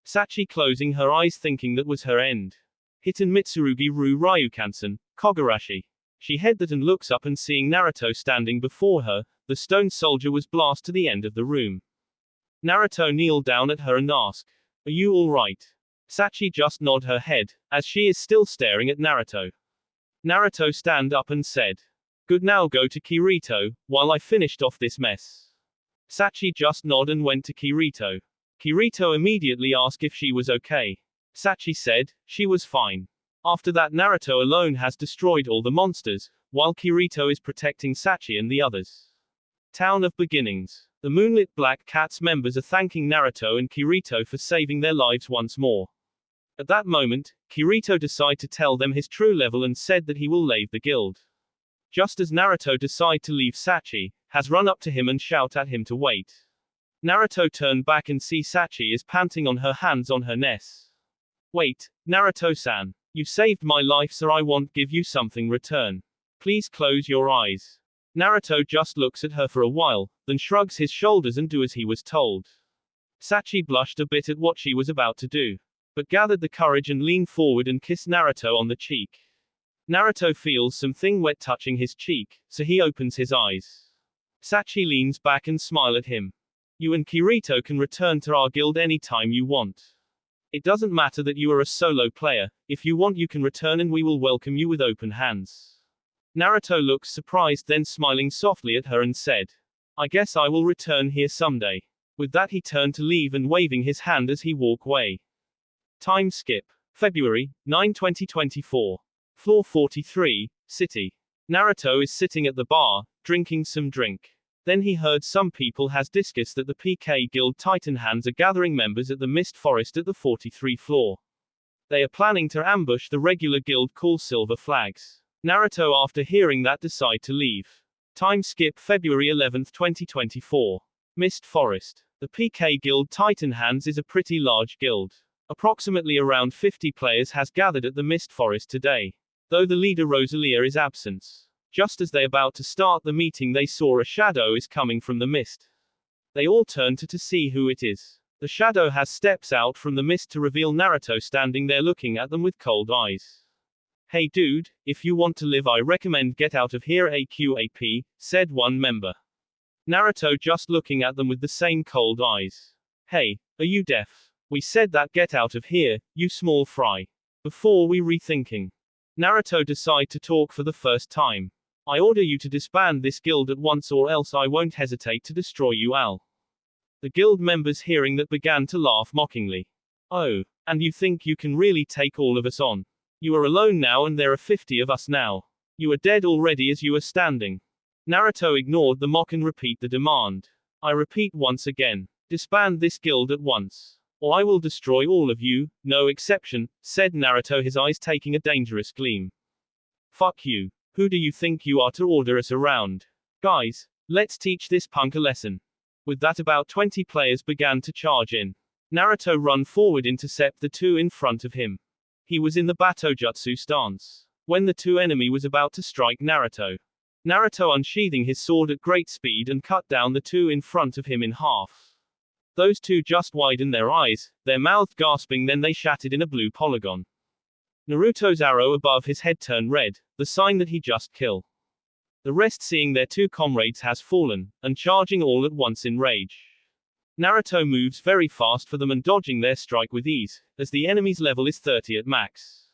[SPEAKER 1] Sachi closing her eyes thinking that was her end. Hiten Mitsurugi Ru Ryukansen, Kogarashi. She head that and looks up and seeing Naruto standing before her, the stone soldier was blast to the end of the room. Naruto kneel down at her and ask, "Are you alright?" Sachi just nod her head, as she is still staring at Naruto. Naruto stand up and said, "Good, now go to Kirito, while I finished off this mess." Sachi just nod and went to Kirito. Kirito immediately asked if she was okay. Sachi said, she was fine. After that Naruto alone has destroyed all the monsters, while Kirito is protecting Sachi and the others. Town of Beginnings. The Moonlit Black Cats members are thanking Naruto and Kirito for saving their lives once more. At that moment, Kirito decided to tell them his true level and said that he will leave the guild. Just as Naruto decide to leave, Sachi has run up to him and shout at him to wait. Naruto turned back and see Sachi is panting on her hands on her neck. "Wait, Naruto-san. You saved my life so I won't give you something return. Please close your eyes." Naruto just looks at her for a while, then shrugs his shoulders and do as he was told. Sachi blushed a bit at what she was about to do, but gathered the courage and leaned forward and kissed Naruto on the cheek. Naruto feels something wet touching his cheek, so he opens his eyes. Sachi leans back and smiles at him. "You and Kirito can return to our guild anytime you want. It doesn't matter that you are a solo player, if you want you can return and we will welcome you with open hands." Naruto looks surprised, then smiling softly at her and said, "I guess I will return here someday." With that he turned to leave and waving his hand as he walked away. Time skip. February 9, 2024. Floor 43, City. Naruto is sitting at the bar, drinking some drink. Then he heard some people has discussed that the PK Guild Titan Hands are gathering members at the Mist Forest at the 43 floor. They are planning to ambush the regular guild called Silver Flags. Naruto after hearing that decide to leave. Time skip February 11, 2024. Mist Forest. The PK Guild Titan Hands is a pretty large guild. Approximately around 50 players has gathered at the Mist Forest today. Though the leader Rosalia is absent. Just as they about to start the meeting they saw a shadow is coming from the mist. They all turn to see who it is. The shadow has steps out from the mist to reveal Naruto standing there looking at them with cold eyes. "Hey dude, if you want to live I recommend get out of here AQAP, said one member. Naruto just looking at them with the same cold eyes. "Hey, are you deaf? We said that get out of here, you small fry. Before we rethinking." Naruto decide to talk for the first time. "I order you to disband this guild at once or else I won't hesitate to destroy you all." The guild members hearing that began to laugh mockingly. "Oh, and you think you can really take all of us on? You are alone now and there are 50 of us now. You are dead already as you are standing." Naruto ignored the mock and repeat the demand. "I repeat once again. Disband this guild at once. or I will destroy all of you, no exception, said Naruto, his eyes taking a dangerous gleam. Fuck you. Who do you think you are to order us around? Guys, let's teach this punk a lesson. With that, about 20 players began to charge in. Naruto run forward, intercept the two in front of him. He was in the Batojutsu stance. When the two enemy was about to strike Naruto, Naruto unsheathing his sword at great speed and cut down the two in front of him in half. Those two just widened their eyes, their mouths gasping, then they shattered in a blue polygon. Naruto's arrow above his head turned red, the sign that he just killed. The rest, seeing their two comrades has fallen, and charging all at once in rage. Naruto moves very fast for them and dodging their strike with ease, as the enemy's level is 30 at max.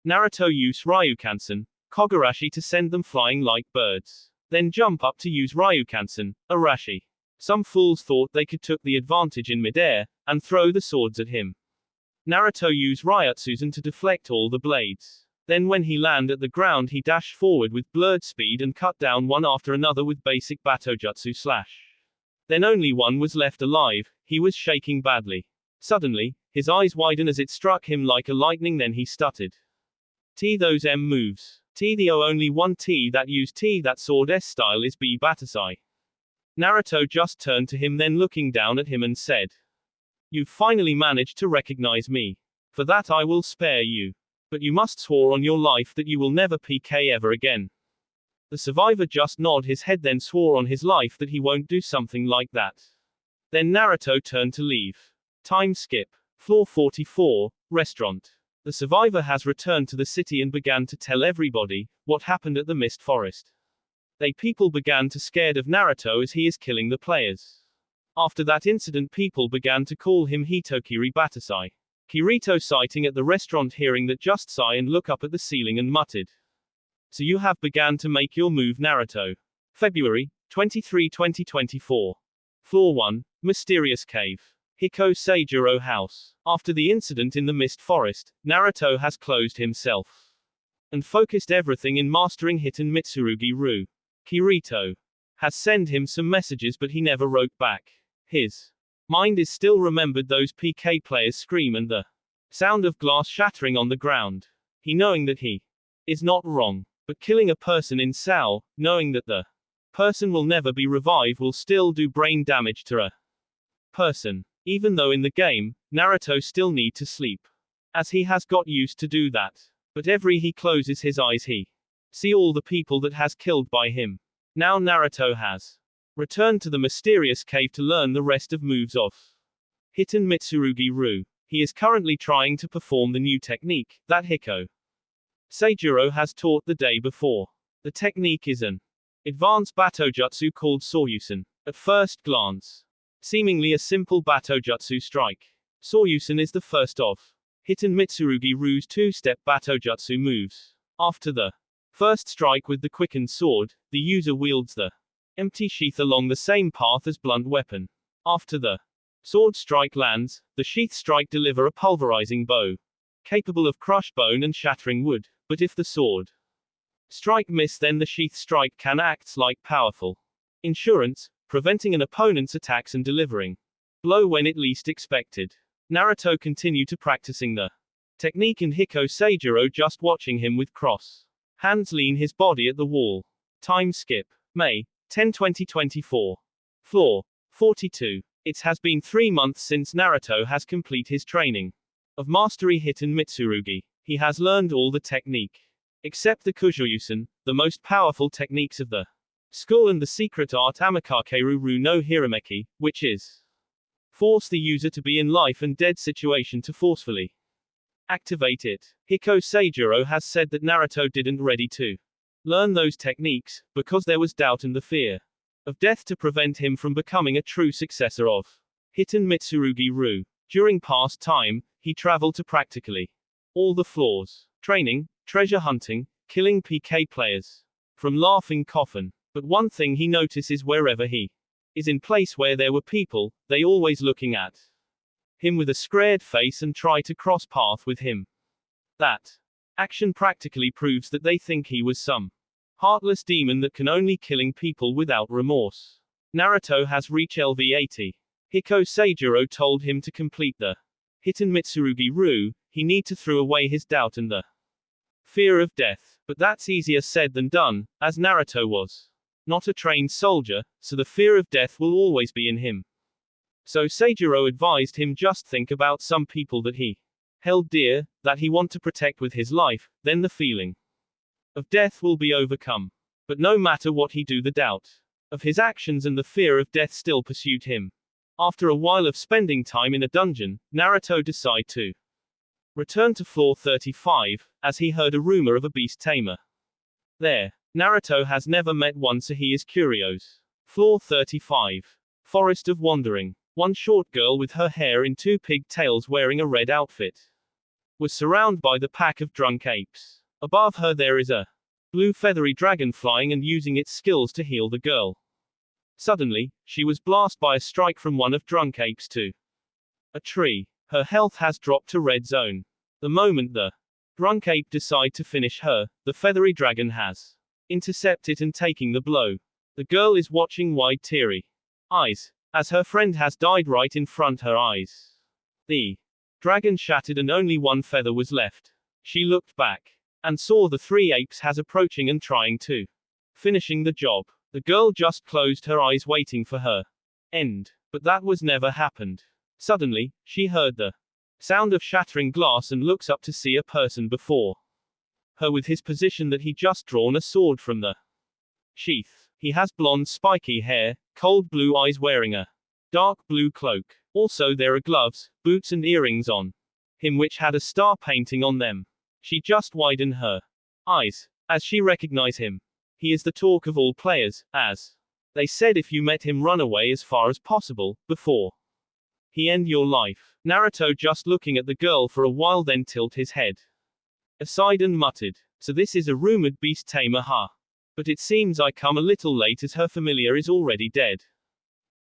[SPEAKER 1] Naruto use Ryukansen, Kogarashi to send them flying like birds. Then jump up to use Ryukansen, Arashi. Some fools thought they could took the advantage in midair, and throw the swords at him. Naruto use Ryutsuzen to deflect all the blades. Then when he land at the ground, he dashed forward with blurred speed and cut down one after another with basic Batojutsu slash. Then only one was left alive, he was shaking badly. Suddenly, his eyes widened as it struck him like a lightning, then he stuttered. T those M moves. T the O only one T that use T that sword S style is B Batasai. Naruto just turned to him, then looking down at him and said, "You've finally managed to recognize me. For that I will spare you. But you must swear on your life that you will never PK ever again." The survivor just nodded his head, then swore on his life that he won't do something like that. Then Naruto turned to leave. Time skip. Floor 44, restaurant. The survivor has returned to the city and began to tell everybody what happened at the Mist Forest. People began to scared of Naruto as he is killing the players. After that incident, people began to call him Hitokiri Batasai. Kirito sighting at the restaurant, hearing that, just sigh and look up at the ceiling and muttered, "So you have began to make your move, Naruto." February 23, 2024. Floor 1, Mysterious Cave. Hiko Seijiro House. After the incident in the Mist Forest, Naruto has closed himself and focused everything in mastering Hiten Mitsurugi Ru. Kirito has sent him some messages, but he never wrote back. His mind is still remembered those PK players scream and the sound of glass shattering on the ground. He knowing that he is not wrong, but killing a person in Sao, knowing that the person will never be revived, will still do brain damage to a person. Even though in the game, Naruto still need to sleep, as he has got used to do that. But every he closes his eyes, he see all the people that has killed by him. Now Naruto has returned to the mysterious cave to learn the rest of moves of Hiten Mitsurugi Ru. He is currently trying to perform the new technique that Hiko Seijiro has taught the day before. The technique is an advanced Batojutsu called Soryusen. At first glance, seemingly a simple Batojutsu strike. Soryusen is the first of Hiten Mitsurugi Ru's two-step Batojutsu moves. After the first strike with the quickened sword, the user wields the empty sheath along the same path as blunt weapon. After the sword strike lands, the sheath strike deliver a pulverizing bow, capable of crush bone and shattering wood. But if the sword strike miss, then the sheath strike can act like powerful insurance, preventing an opponent's attacks and delivering blow when it least expected. Naruto continued to practicing the technique, and Hiko Seijiro just watching him with cross hands lean his body at the wall. Time skip. May 10, 2024. Floor 42. It has been 3 months since Naruto has completed his training of mastery Hiten Mitsurugi. He has learned all the technique, except the Kujoyusen, the most powerful techniques of the school, and the secret art Amikakeru Ru no Hirameki, which is force the user to be in life and dead situation to forcefully activate it. Hiko Seijiro has said that Naruto didn't ready to learn those techniques, because there was doubt and the fear of death to prevent him from becoming a true successor of Hiten Mitsurugi Ru. During past time, he traveled to practically all the floors, training, treasure hunting, killing PK players from Laughing Coffin. But one thing he notices, wherever he is in place where there were people, they always looking at him with a scared face and try to cross path with him. That action practically proves that they think he was some heartless demon that can only killing people without remorse. Naruto has reached LV 80. Hiko Seijiro told him to complete the Hiten Mitsurugi-ru, he need to throw away his doubt and the fear of death. But that's easier said than done, as Naruto was not a trained soldier, so the fear of death will always be in him. So Seijiro advised him just think about some people that he held dear, that he want to protect with his life, then the feeling of death will be overcome. But no matter what he do, the doubt of his actions and the fear of death still pursued him. After a while of spending time in a dungeon, Naruto decided to return to floor 35, as he heard a rumor of a Beast Tamer there. Naruto has never met one, so he is curious. Floor 35. Forest of Wandering. One short girl with her hair in two pigtails wearing a red outfit was surrounded by the pack of drunk apes. Above her there is a blue feathery dragon flying and using its skills to heal the girl. Suddenly, she was blasted by a strike from one of drunk apes to a tree. Her health has dropped to red zone. The moment the drunk ape decide to finish her, the feathery dragon has intercept it and taking the blow. The girl is watching wide teary eyes, as her friend has died right in front her eyes. The dragon shattered and only one feather was left. She looked back and saw the three apes has approaching and trying to finishing the job. The girl just closed her eyes waiting for her end. But that was never happened. Suddenly, she heard the sound of shattering glass and looks up to see a person before her with his position that he just drawn a sword from the sheath. He has blonde spiky hair, cold blue eyes, wearing a dark blue cloak. Also there are gloves, boots and earrings on him which had a star painting on them. She just widened her eyes as she recognized him. He is the talk of all players, as they said if you met him run away as far as possible, before he end your life. Naruto just looking at the girl for a while, then tilt his head aside and muttered, so this is a rumored Beast Tamer, huh? But it seems I come a little late as her familiar is already dead.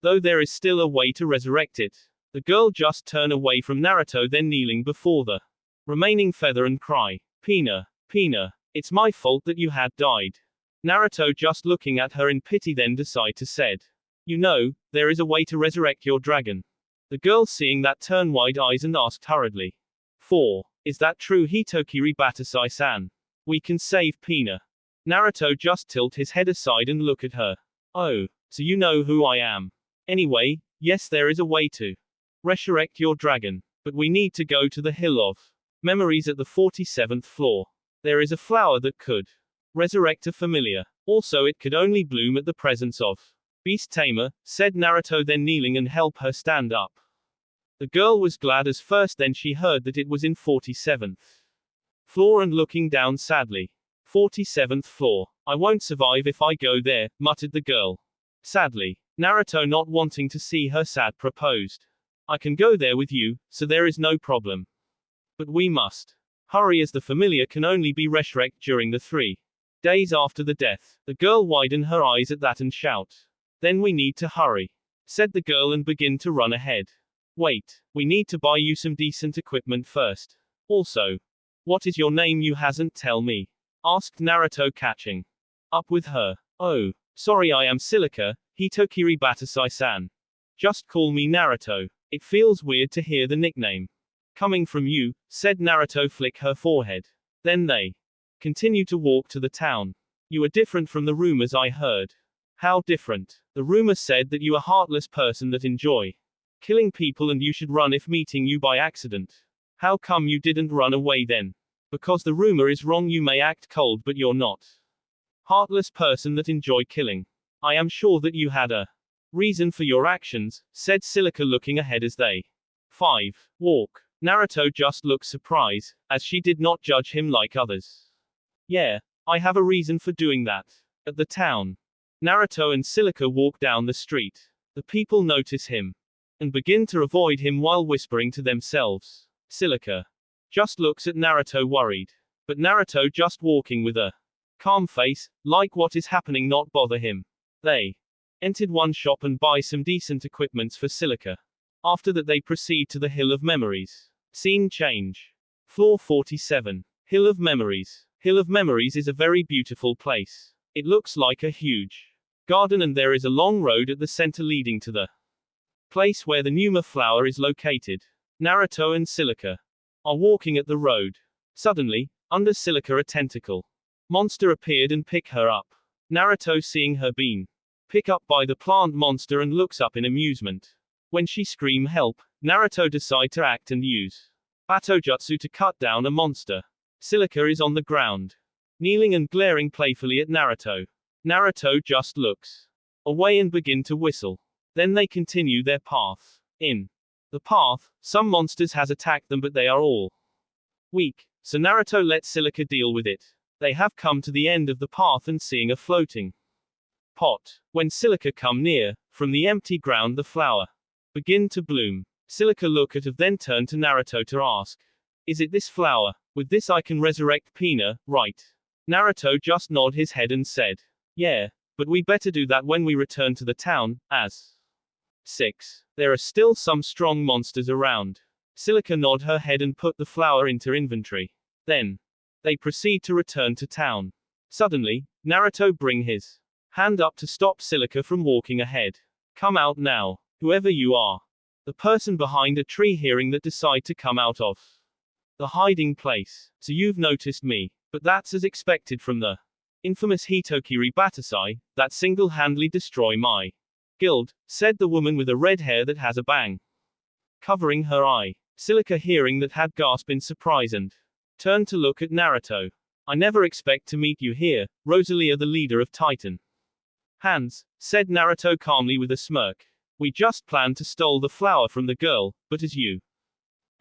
[SPEAKER 1] Though there is still a way to resurrect it. The girl just turn away from Naruto, then kneeling before the remaining feather and cry, Pina, Pina, it's my fault that you had died. Naruto just looking at her in pity, then decide to said, you know, there is a way to resurrect your dragon. The girl seeing that turned wide eyes and asked hurriedly, 4. Is that true, Hitokiri Batasai-san? We can save Pina. Naruto just tilt his head aside and look at her. Oh, so you know who I am. Anyway, yes, there is a way to resurrect your dragon. But we need to go to the Hill of Memories at the 47th floor. There is a flower that could resurrect a familiar. Also it could only bloom at the presence of Beast Tamer, said Naruto, then kneeling and help her stand up. The girl was glad as first, then she heard that it was in 47th floor and looking down sadly. 47th floor. I won't survive if I go there, muttered the girl. Sadly. Naruto not wanting to see her sad proposed. I can go there with you, so there is no problem. But we must hurry as the familiar can only be resurrected during the 3 days after the death. The girl widened her eyes at that and shout. Then we need to hurry, said the girl and begin to run ahead. Wait, we need to buy you some decent equipment first. Also, what is your name, you hasn't tell me? Asked Naruto, catching up with her. Oh, sorry, I am Silica, Hitokiri Batasai-san. Just call me Naruto. It feels weird to hear the nickname coming from you, said Naruto, flick her forehead. Then they continue to walk to the town. You are different from the rumors I heard. How different? The rumor said that you are a heartless person that enjoy killing people and you should run if meeting you by accident. How come you didn't run away then? Because the rumor is wrong, you may act cold but you're not heartless person that enjoy killing. I am sure that you had a reason for your actions, said Silica looking ahead as they 5 walk. Naruto just looked surprised, as she did not judge him like others. Yeah, I have a reason for doing that. At the town, Naruto and Silica walk down the street. The people notice him and begin to avoid him while whispering to themselves. Silica just looks at Naruto worried. But Naruto just walking with a calm face, like what is happening not bother him. They entered one shop and buy some decent equipments for Silica. After that they proceed to the Hill of Memories. Scene change. Floor 47. Hill of Memories. Hill of Memories is a very beautiful place. It looks like a huge garden and there is a long road at the center leading to the place where the Numa flower is located. Naruto and Silica are walking at the road. Suddenly, under Silica a tentacle monster appeared and picked her up. Naruto, seeing her being picked up by the plant monster, and looks up in amusement. When she scream help, Naruto decide to act and use Batojutsu to cut down a monster. Silica is on the ground, kneeling and glaring playfully at Naruto. Naruto just looks away and begin to whistle. Then they continue their path. In the path, some monsters has attacked them, but they are all weak, so Naruto lets Silica deal with it. They have come to the end of the path and seeing a floating pot. When Silica come near, from the empty ground the flower begin to bloom. Silica look at it, then turn to Naruto to ask, "Is it this flower? With this I can resurrect Pina, right?" Naruto just nod his head and said, "Yeah, but we better do that when we return to the town, as 6. There are still some strong monsters around." Silica nod her head and put the flower into inventory. Then they proceed to return to town. Suddenly, Naruto bring his hand up to stop Silica from walking ahead. "Come out now, whoever you are." The person behind a tree hearing that decide to come out of the hiding place. "So you've noticed me, but that's as expected from the infamous Hitokiri Batasai, that single-handedly destroy my guild," said the woman with a red hair that has a bang covering her eye. Silica, hearing that, had gasped in surprise and turned to look at Naruto. "I never expect to meet you here, Rosalia, the leader of Titan Hands," said Naruto calmly with a smirk. "We just planned to steal the flower from the girl, but as you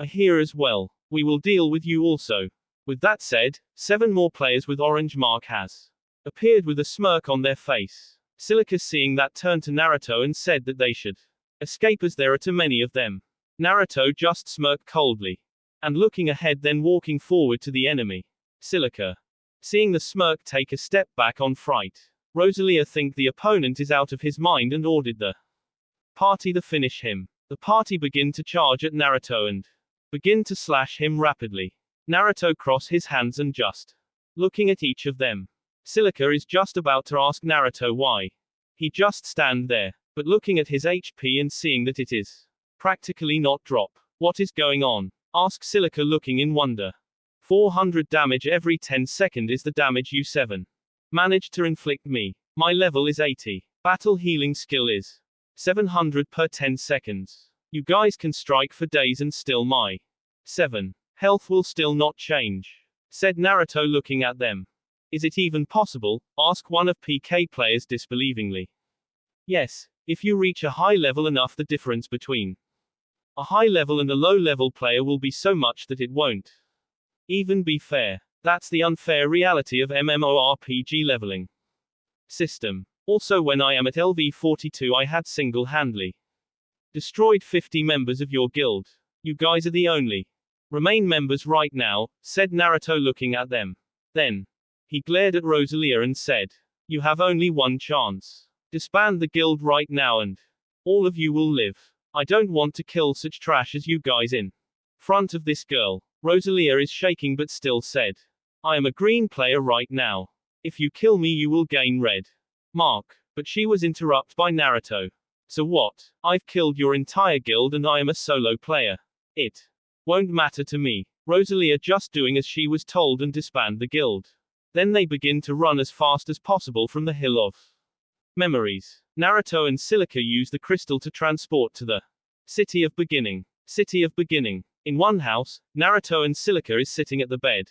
[SPEAKER 1] are here as well, we will deal with you also." With that said, 7 more players with orange mark has appeared with a smirk on their face. Silica, seeing that, turned to Naruto and said that they should escape as there are too many of them. Naruto just smirked coldly and looking ahead, then walking forward to the enemy. Silica, seeing the smirk, take a step back on fright. Rosalia think the opponent is out of his mind and ordered the party to finish him. The party begin to charge at Naruto and begin to slash him rapidly. Naruto cross his hands and just looking at each of them. Silica is just about to ask Naruto why he just stand there, but looking at his HP and seeing that it is practically not drop. "What is going on?" asks Silica, looking in wonder. 400 damage every 10 seconds is the damage you 7 managed to inflict me. My level is 80. Battle healing skill is 700 per 10 seconds. You guys can strike for days and still my 7 health will still not change," said Naruto, looking at them. "Is it even possible?" asked one of PK players disbelievingly. "Yes, if you reach a high level enough, the difference between a high level and a low level player will be so much that it won't even be fair. That's the unfair reality of MMORPG leveling system. Also, when I am at LV42, I had single-handedly destroyed 50 members of your guild. You guys are the only remain members right now," said Naruto, looking at them. Then he glared at Rosalia and said, "You have only one chance. Disband the guild right now and all of you will live. I don't want to kill such trash as you guys in front of this girl." Rosalia is shaking but still said, "I am a green player right now. If you kill me you will gain red mark." But she was interrupted by Naruto. "So what? I've killed your entire guild and I am a solo player. It won't matter to me." Rosalia just doing as she was told and disband the guild. Then they begin to run as fast as possible from the Hill of Memories. Naruto and Silica use the crystal to transport to the City of Beginning. City of Beginning. In one house, Naruto and Silica is sitting at the bed.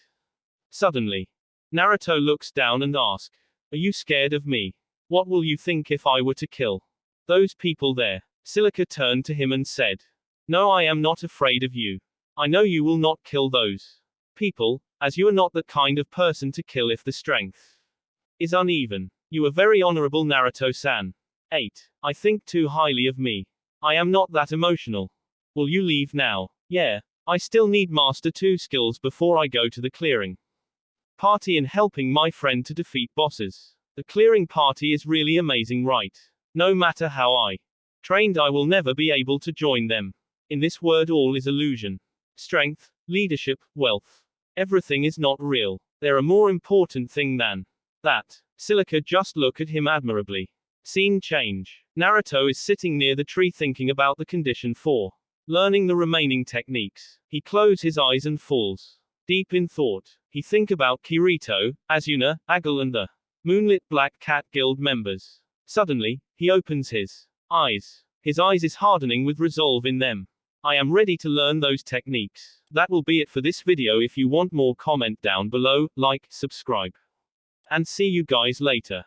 [SPEAKER 1] Suddenly, Naruto looks down and asks, "Are you scared of me? What will you think if I were to kill those people there?" Silica turned to him and said, "No, I am not afraid of you. I know you will not kill those people, as you are not the kind of person to kill if the strength is uneven. You are very honorable, Naruto-san." 8. I think too highly of me. I am not that emotional. Will you leave now? Yeah. I still need Master 2 skills before I go to the clearing party and helping my friend to defeat bosses. The clearing party is really amazing, right? No matter how I trained, I will never be able to join them. In this world all is illusion. Strength, leadership, wealth. Everything is not real. There are more important things than that. Silica just look at him admirably. Scene change. Naruto is sitting near the tree thinking about the condition 4. learning the remaining techniques. He closes his eyes and falls deep in thought. He think about Kirito, Asuna, Agal and the Moonlit Black Cat Guild members. Suddenly, he opens his eyes. His eyes is hardening with resolve in them. I am ready to learn those techniques. That will be it for this video. If you want more, comment down below, like, subscribe. And see you guys later.